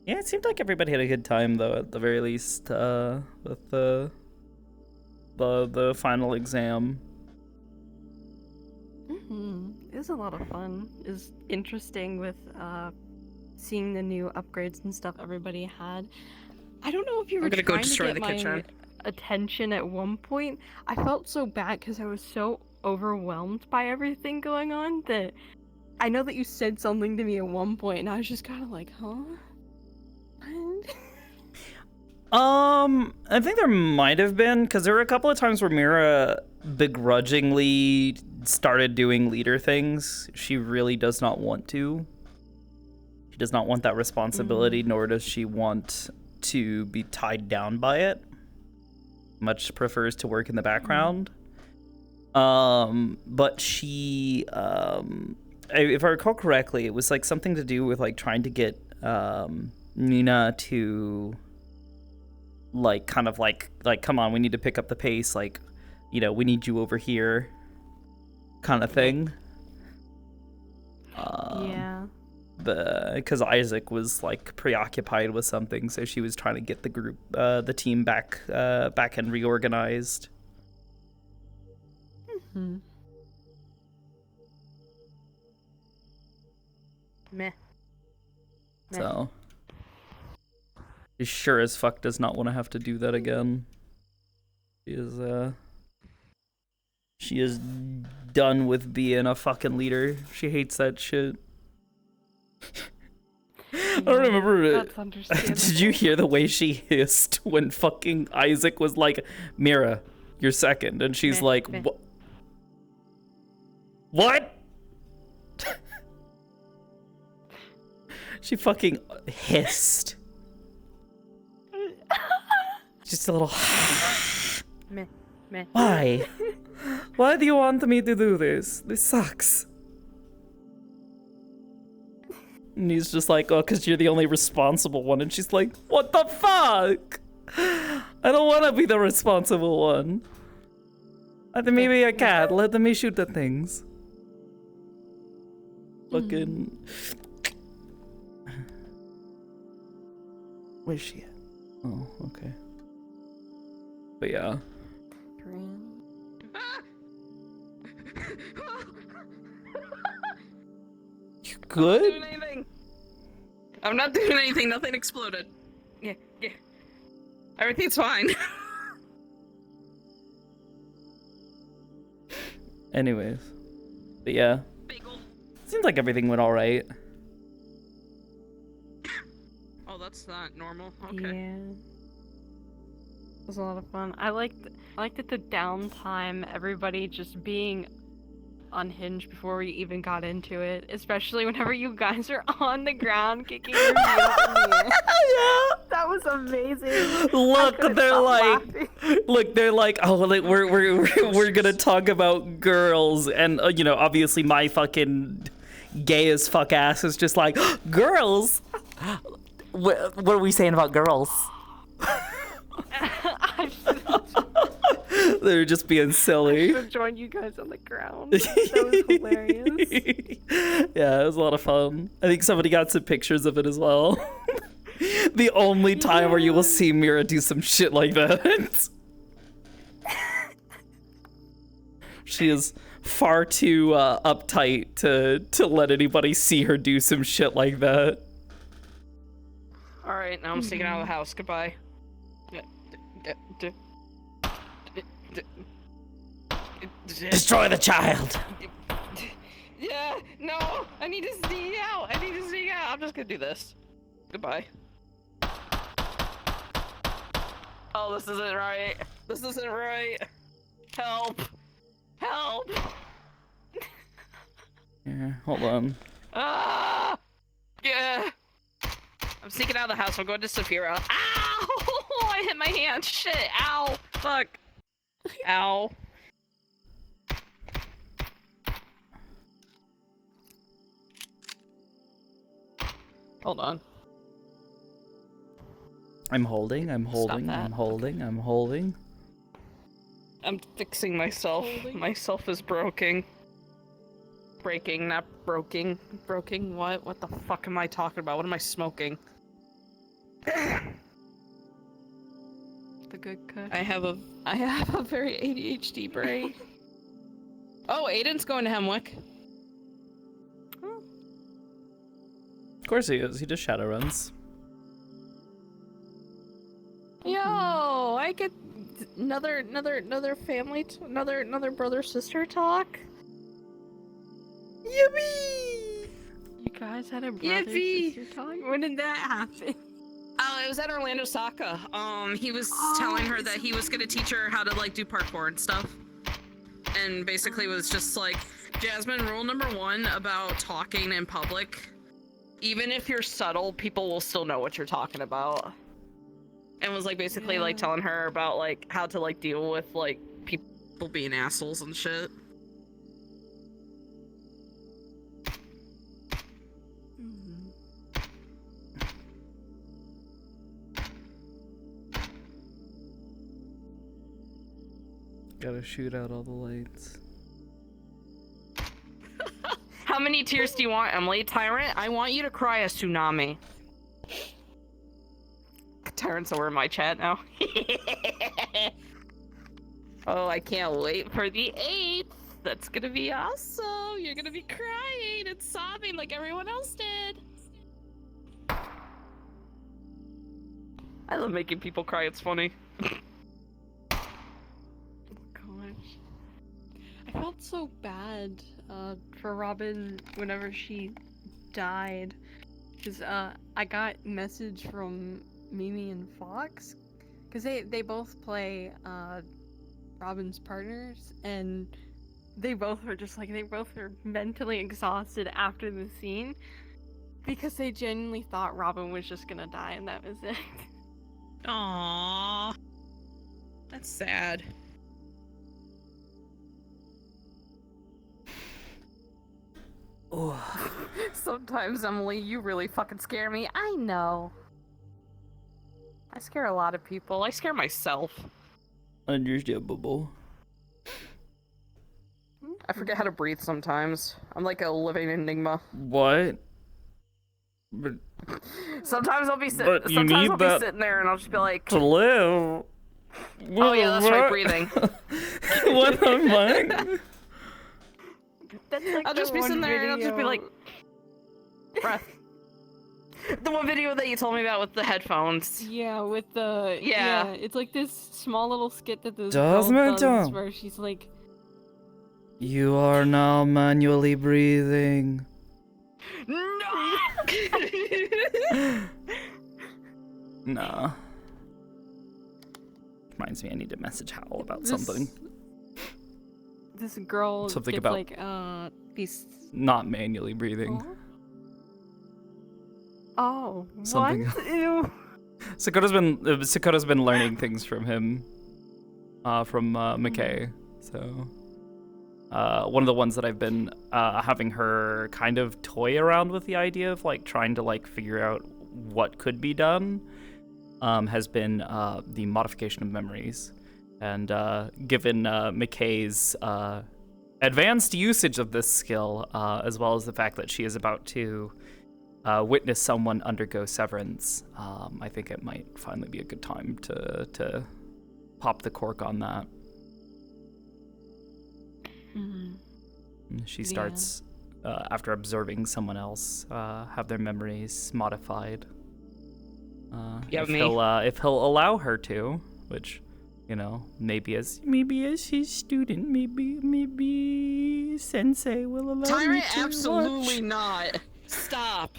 Yeah, it seemed like everybody had a good time though, at the very least, with the final exam. It was a lot of fun. It was interesting with seeing the new upgrades and stuff everybody had. I don't know if you were I'm gonna go trying to destroy get the my kitchen. attention at one point. I felt so bad because I was so overwhelmed by everything going on that I know that you said something to me at one point, and I was just kind of like, huh? I think there might have been, because there were a couple of times where Mira begrudgingly started doing leader things. She really does not want to. She does not want that responsibility, nor does she want to be tied down by it. Much prefers to work in the background. But she, if I recall correctly, it was like something to do with like trying to get Nina to like kind of like come on, we need to pick up the pace, like, you know, we need you over here kind of thing. Yeah. Because Isaac was like preoccupied with something, so she was trying to get the group, the team back and reorganized. Meh. So she sure as fuck does not want to have to do that again. She is done with being a fucking leader. She hates that shit. I don't remember it. That's understandable. Did you hear the way she hissed when fucking Isaac was like, Mira, you're second, and she's like, what? She fucking hissed. Just a little. Meh. Why? Why do you want me to do this? This sucks. And he's just like, oh, because you're the only responsible one. And she's like, what the fuck? I don't want to be the responsible one. Maybe a cat. Let me shoot the things. Fucking. Where's she at? Oh, okay. But yeah. You good? Doing anything. I'm not doing anything. Nothing exploded. Yeah. Everything's fine. Anyways. But yeah. Bagel. Seems like everything went alright. Oh, that's not normal. Okay. Yeah. was a lot of fun. I liked at the downtime, everybody just being unhinged before we even got into it. Especially whenever you guys are on the ground kicking your feet up in the air. Yeah. That was amazing. Look, they're like, oh, like we're gonna talk about girls, and you know, obviously my fucking gay as fuck ass is just like, girls. What are we saying about girls? They're just being silly. I should have joined you guys on the ground. That was hilarious. Yeah, it was a lot of fun. I think somebody got some pictures of it as well. The only time where you will see Mira do some shit like that. She is far too uptight to let anybody see her do some shit like that. Alright, now I'm sneaking out of the house. Goodbye. Destroy the child! Yeah, no! I need to sneak out! I'm just gonna do this. Goodbye. Oh, this isn't right. This isn't right. Help! Help! Yeah, hold on. Ah! Yeah! I'm sneaking out of the house. I'm going to Saphira. Ow! I hit my hand. Shit! Ow! Fuck! Ow! Hold on. I'm holding. that. I'm holding. I'm fixing myself. Myself is broken. Breaking, not broken. Broken what? What the fuck am I talking about? What am I smoking? The good cook. I have a very ADHD brain. Oh, Aiden's going to Hemwick. Of course he is. He just shadow runs. Yo, I get another family, another brother sister talk. Yippee! You guys had a brother Yippee! sister talk? When did that happen? Oh, it was at Orlando Saka. He was telling her that he was gonna teach her how to like do parkour and stuff. And basically was just like, Jasmine, rule number 1 about talking in public. Even if you're subtle, people will still know what you're talking about. And was like basically like telling her about like how to like deal with like People being assholes and shit. Gotta shoot out all the lights. How many tears do you want, Emily? Tyrant, I want you to cry a tsunami. Tyrant's over in my chat now. Oh, I can't wait for the 8th. That's gonna be awesome. You're gonna be crying and sobbing like everyone else did. I love making people cry. It's funny. Gosh. I felt so bad for Robin whenever she died. Because I got a message from Mimi and Fox. Because they both play Robin's partners. And they both were just like, they both were mentally exhausted after the scene. Because they genuinely thought Robin was just gonna die and that was it. Aww. That's sad. Sometimes, Emily, you really fucking scare me. I know. I scare a lot of people. I scare myself. Understandable. I forget how to breathe sometimes. I'm like a living enigma. What? But Sometimes I'll be But you need that sitting there and I'll just be like, to live. oh yeah, that's right, breathing. What the fuck? That's like I'll just be sitting there and I'll just be like, breath. The one video that you told me about with the headphones. Yeah, with the Yeah. it's like this small little skit that this Does girl it? does where she's like, You are now manually breathing. No! Nah. reminds me I need to message Hal about This- something. This girl Something gets about- like these. Not manually breathing. Oh, Something- what? Ew. Sakoto's been learning things from him, from McKay. So, one of the ones that I've been having her kind of toy around with the idea of like trying to like figure out what could be done, has been the modification of memories, and given McKay's advanced usage of this skill, as well as the fact that she is about to witness someone undergo severance, I think it might finally be a good time to pop the cork on that. She starts, after observing someone else have their memories modified. If he'll allow her to, which, you know, maybe as his student, maybe Sensei will allow me Tyrant, to absolutely watch. not. Stop.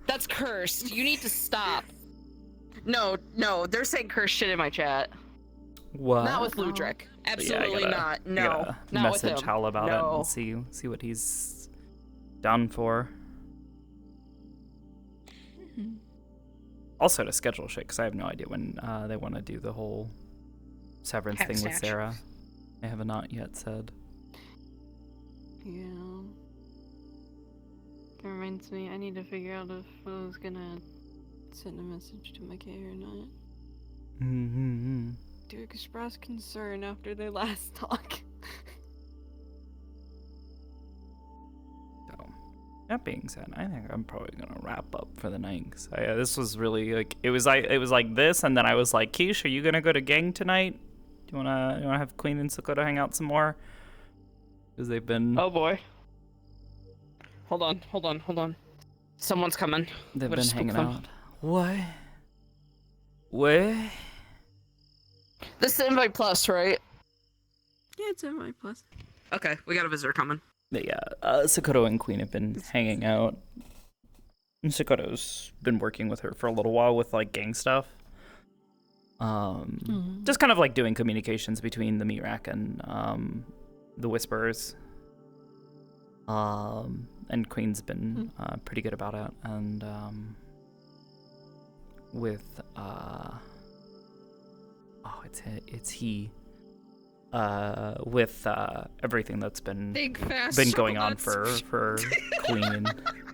That's cursed. You need to stop. No, they're saying cursed shit in my chat. What? Not with Ludric. Absolutely I not. No, gotta not with message him. Hal about it No. and see what he's down for. Also to schedule shit, because I have no idea when they want to do the whole severance Cat thing with snatch. Sarah. They have not yet said. Yeah. That reminds me, I need to figure out if I was gonna send a message to McKay or not. Mm-hmm. To express concern after their last talk. So, that being said, I think I'm probably gonna wrap up for the night. Cause this was really like it was like this, and then I was like, Keish, are you gonna go to gang tonight? Do you wanna have Queen and Sakoto hang out some more? Because they've been Oh boy. Hold on. Someone's coming. they've Gotta been spook hanging them. out. What? What? This is Invite Plus, right? Yeah, it's in my plus. Okay, we got a visitor coming. But yeah, Sakoto and Queen have been hanging out. And Sakoto's been working with her for a little while with like gang stuff. Just kind of like doing communications between the meat rack and the Whisperers. And Queen's been pretty good about it. And with it's he. With everything that's been Big fast going on chocolates. for Queen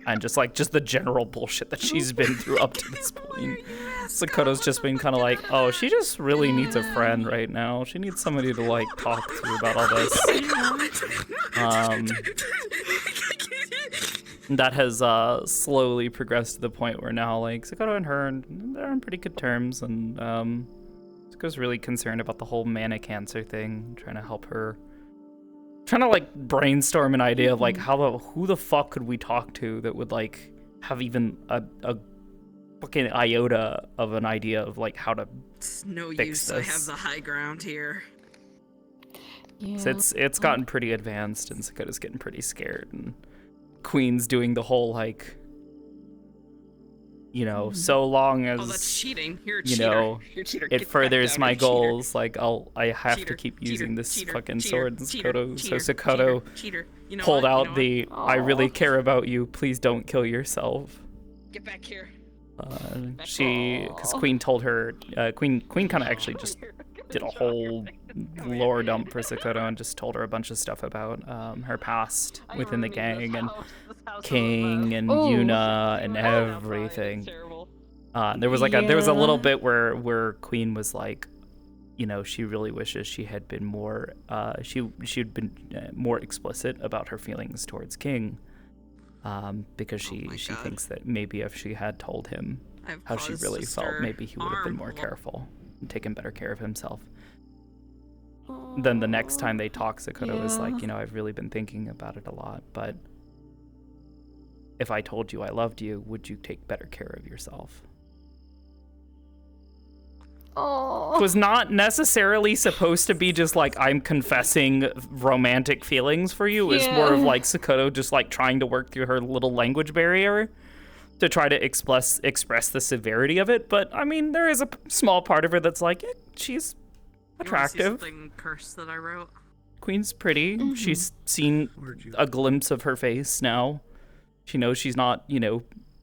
and just the general bullshit that she's been through up to this point. Sakoto's just been kind of like, oh, she just really needs a friend right now. She needs somebody to like talk to about all this. That has slowly progressed to the point where now like Sakoto and her they're on pretty good terms, and Sakoto's really concerned about the whole mana cancer thing, trying to help her. Trying to like brainstorm an idea of like who the fuck could we talk to that would like have even a fucking iota of an idea of like how to It's no fix use. this. I have the high ground here. Yeah. So it's gotten pretty advanced, and Sakota's getting pretty scared, and Queen's doing the whole like, you know, so long as Oh, that's cheating. You're a you cheater. know, You're a cheater. it Get back furthers down, my you cheater. goals, like I have Cheater, to keep cheater, using this cheater, fucking cheater, sword. And cheater, Sakoto, cheater, so Sakoto cheater. You know pulled what? out You know the what? I really Aw. care about you. Please don't kill yourself. Get back here. Because Queen told her, Queen kind of actually just did a whole lore dump for Sakoto and just told her a bunch of stuff about her past within the gang and King and Yuna and everything. There was there was a little bit where Queen was like, you know, she really wishes she had been more she'd been more explicit about her feelings towards King. Because she God. thinks that maybe if she had told him I have how she cause really to felt, stir maybe he would have been arm. more careful and taken better care of himself. Then the next time they talk, Sakoto was like, you know, I've really been thinking about it a lot, but if I told you I loved you, would you take better care of yourself? Oh. It was not necessarily supposed to be just like I'm confessing romantic feelings for you. It's more of Yeah. like Sakoto just like trying to work through her little language barrier. to try to express the severity of it. But I mean, there is a small part of her that's like, she's You wanna see attractive. something cursed that I wrote? Queen's pretty. She's seen a glimpse of her face now. She knows she's not,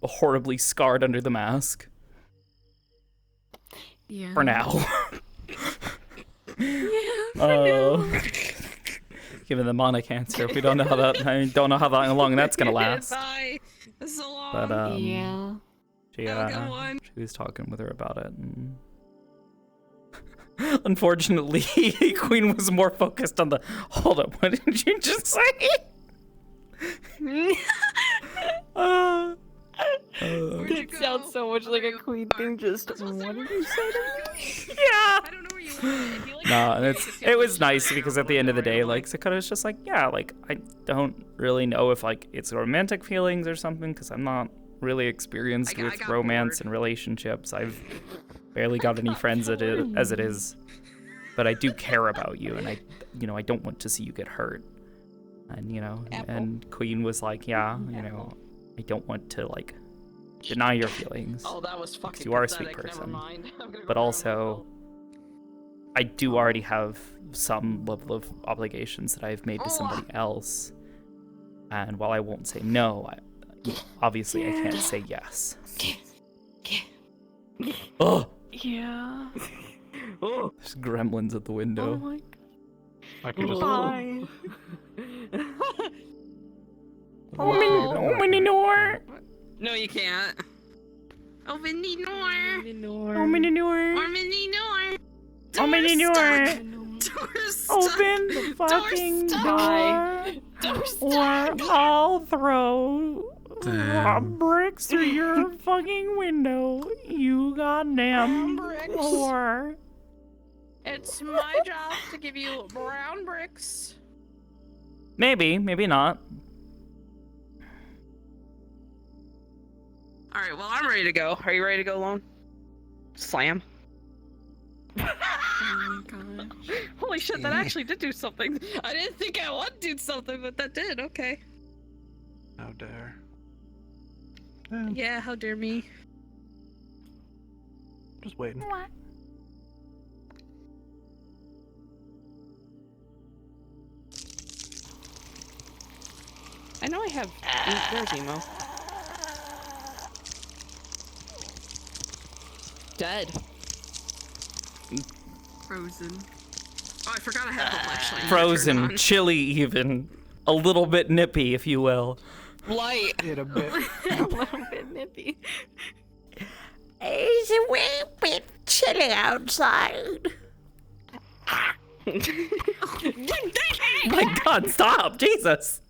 horribly scarred under the mask. Yeah. For now. Given the mana cancer, we don't know how long that's gonna last. Bye. This is so long. But Yeah. Have a good one. she was talking with her about it. And unfortunately, Queen was more focused on the. Hold up, what did you just say? It sounds so much like a queen thing. Just what did you say to me? Yeah. I don't know where you went. If you, like, No, and just it was get nice closer, because I'll at the end of the know where day, you're like Sakoto's just like, yeah, like I don't really know if like it's romantic feelings or something because I'm not really experienced I with got romance bored. and relationships. I've barely got any friends as it is, but I do care about you, and I don't want to see you get hurt. And and Queen was like, yeah, I don't want to like deny your feelings. Oh, that was fucking You are a sweet pathetic. Never person. mind. I'm gonna go But around also, I do already have some level of obligations that I've made to somebody else. And while I won't say no, obviously I can't say yes. Oh, Yeah. there's gremlins at the Oh window. my. I can just. Bye. Open the door. No, you can't. Open the door. Open the door. Open the door. Open the door. Door's stuck. Open the fucking stuck. door. Or I'll throw Damn. bricks through your fucking window. You goddamn Bricks. whore. It's my job to give you brown bricks. Maybe not. All right, well, I'm ready to go. Are you ready to go, Lone? Slam. Oh my gosh. Holy shit, that actually did do something. I didn't think I would do something, but that did. Okay. How dare. Yeah, how dare me. Just waiting. I know I have. There's Emo. Dead. Frozen. Oh, I forgot I have the flashlight. Frozen, chilly even. A little bit nippy, if you will. Light. Get a bit. A little bit nippy. It's a wee bit chilly outside. My God, stop! Jesus!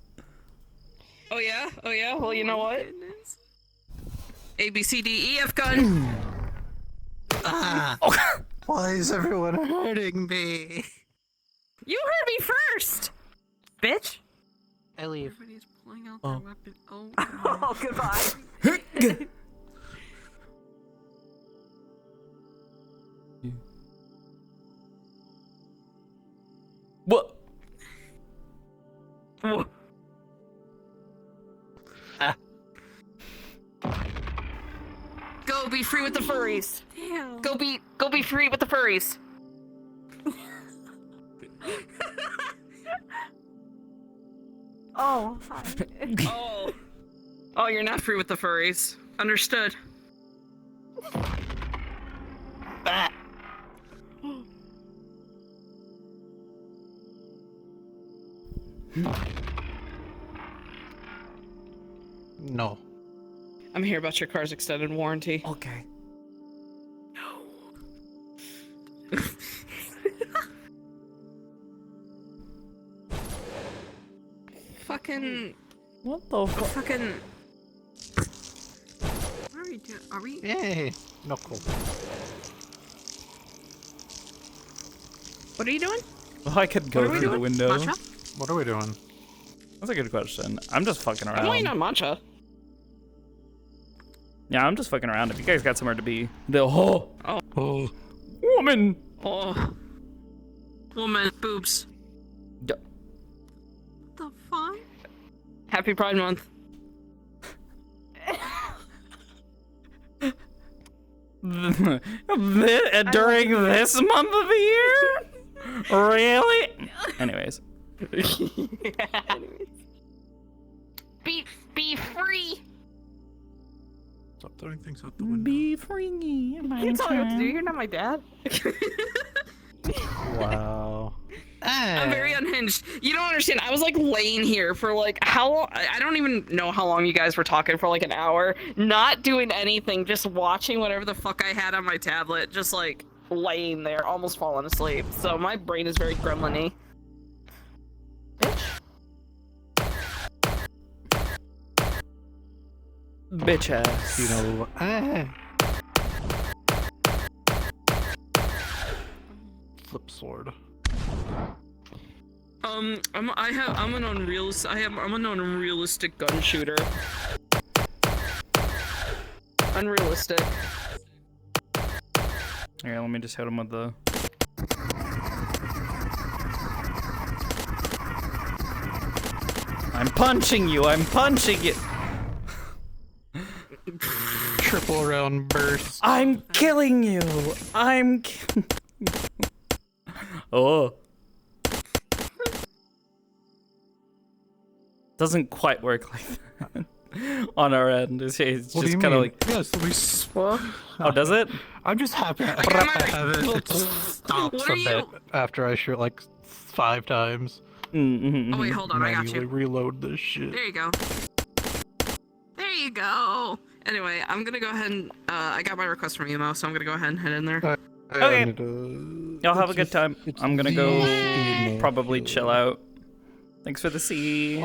Oh yeah. Oh yeah. Well, you know what? A, B, C, D, E, F gun. Why is everyone hurting me? You heard me first, bitch. I leave. Everybody's pulling out their weapon. Oh, Oh, goodbye. What? Go be free with the furries. damn. Go be free with the furries. Oh, hi. Oh. Oh, you're not free with the furries. Understood. Bah. No. I'm here about your car's extended warranty. Okay. Fucking. What the fuck? Fucking. What are we doing? Are we? Yay. Knuckle. What are you doing? Well, I could go What are we through the doing? window. Matcha? What are we doing? That's a good question. I'm just fucking I'm waiting around. on matcha. Yeah, I'm just fucking around. If you guys got somewhere to be, oh, Oh. woman. Oh. Woman, boobs. D- The fuck? Happy Pride Month. During this month of the year? Really? Anyways. Anyways. Be free. Stop throwing things out the window. Be free. You can't tell me what to do. You're not my dad. Wow. I'm very unhinged. You don't understand. I was like laying here for like how long? I don't even know how long you guys were talking for, like an hour, not doing anything, just watching whatever the fuck I had on my tablet, just like laying there, almost falling asleep. So my brain is very gremlin-y. Bitch ass. You know, flip sword. I'm an unrealistic gun shooter. Unrealistic. Here, let me just hit him with the. I'm punching you. I'm punching you. Triple around burst. I'm killing you. I'm. Oh. Doesn't quite work like that on our end. It's just kind of like. Yes, we swap. Oh, does it? I'm just happy I have it. It stops a bit after I shoot like 5 times. Mm-hmm. Oh wait, hold on, I got Manually you. reload this shit. There you go. There you go. Anyway, I'm gonna go ahead and I got my request from Emo, so I'm gonna go ahead and head in there. Okay. Y'all have a good time. I'm gonna go probably chill out. Thanks for the scene.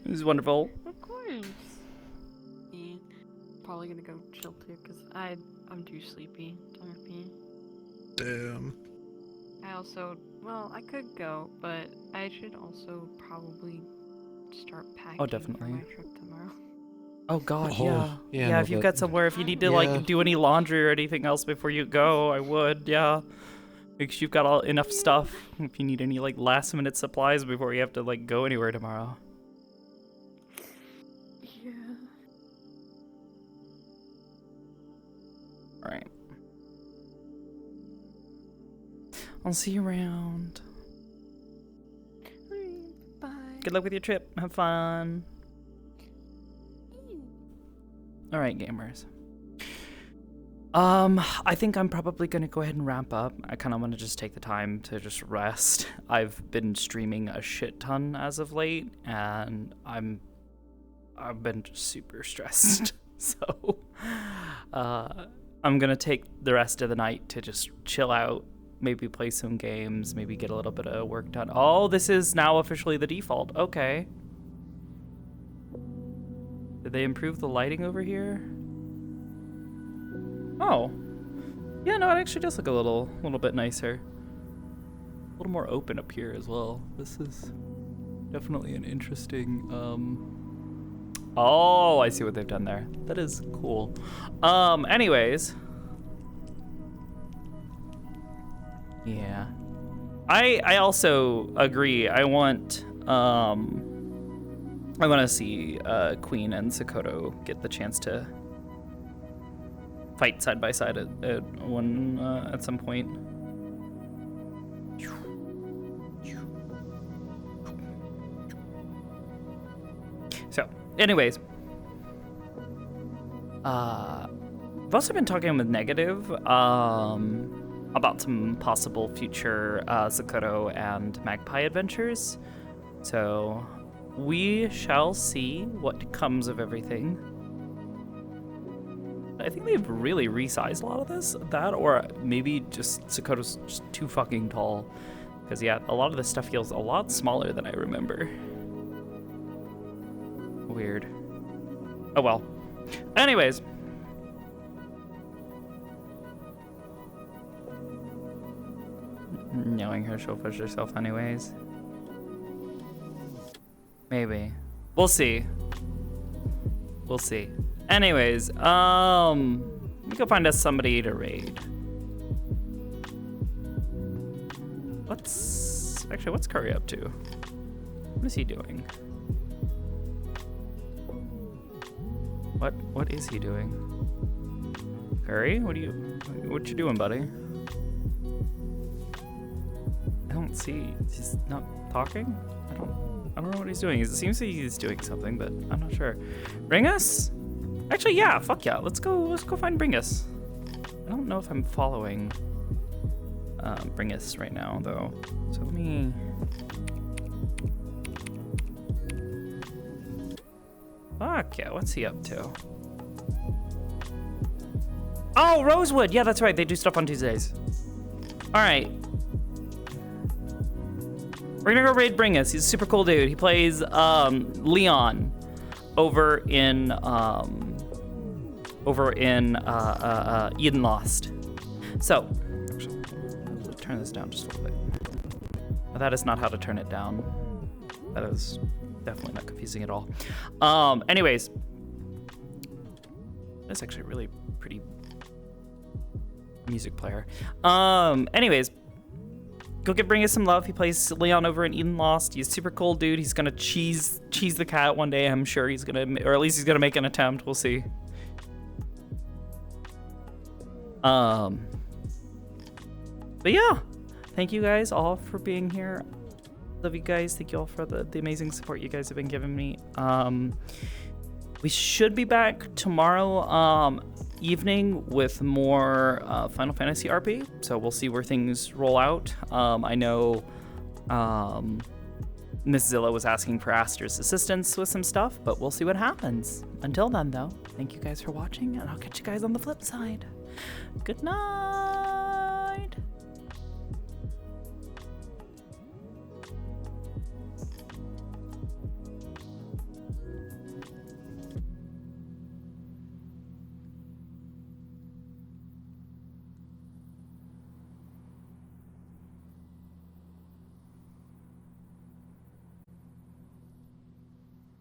It was wonderful. Of course. Yeah. Probably gonna go chill too, cause I'm too sleepy. Don't Damn. I also, well, I could go, but I should also probably start packing for definitely. my trip tomorrow. Oh god, Oh, yeah. yeah, Yeah, no, if you've that- got somewhere, if you need to Yeah. like do any laundry or anything else before you go, I would, yeah. Make sure you've got enough stuff. If you need any like last minute supplies before you have to like go anywhere tomorrow. Yeah. Alright. I'll see you around. Bye. Good luck with your trip. Have fun. Alright, gamers. I think I'm probably gonna go ahead and wrap up. I kinda wanna just take the time to just rest. I've been streaming a shit ton as of late, and I've been just super stressed. So I'm gonna take the rest of the night to just chill out, maybe play some games, maybe get a little bit of work done. Oh, this is now officially the default. Okay. Did they improve the lighting over here? Oh. Yeah, no, it actually does look a little bit nicer. A little more open up here as well. This is definitely an interesting, Oh, I see what they've done there. That is cool. Anyways. Yeah. I also agree. I want to see Queen and Sakoto get the chance to fight side by side at some point. So, anyways, I've also been talking with Negative about some possible future Sakoto and Magpie adventures. So we shall see what comes of everything. I think they've really resized a lot of that, or maybe just Sakoto's just too fucking tall. Because yeah, a lot of this stuff feels a lot smaller than I remember. Weird. Oh well. Anyways. Knowing her, she'll push herself anyways. Maybe. We'll see. We'll see. Anyways, we go find us somebody to raid. What's Curry up to? What is he doing? What is he doing? Harry, what you doing, buddy? I don't see. He's not talking. I don't know what he's doing. It seems like he's doing something, but I'm not sure. Bringus? Actually, yeah. Fuck yeah. Let's go find Bringus. I don't know if I'm following Bringus right now, though. So let me. Fuck yeah. What's he up to? Oh, Rosewood. Yeah, that's right. They do stuff on Tuesdays. All right. We're gonna go raid Bringus. He's a super cool dude. He plays Leon over in Eden Lost. So, actually, I'll turn this down just a little bit. That is not how to turn it down. That is definitely not confusing at all. Anyways, that's actually a really pretty music player. Anyways, go bring us some love. He plays Leon over in Eden Lost. He's a super cool dude. He's gonna cheese the cat one day. I'm sure he's gonna, or at least he's gonna make an attempt. We'll see. But yeah, thank you guys all for being here. Love you guys. Thank you all for the amazing support you guys have been giving me. We should be back tomorrow evening with more Final Fantasy RP. So we'll see where things roll out. I know Miss Zilla was asking for Aster's assistance with some stuff, but we'll see what happens. Until then, though, thank you guys for watching, and I'll catch you guys on the flip side. Good night.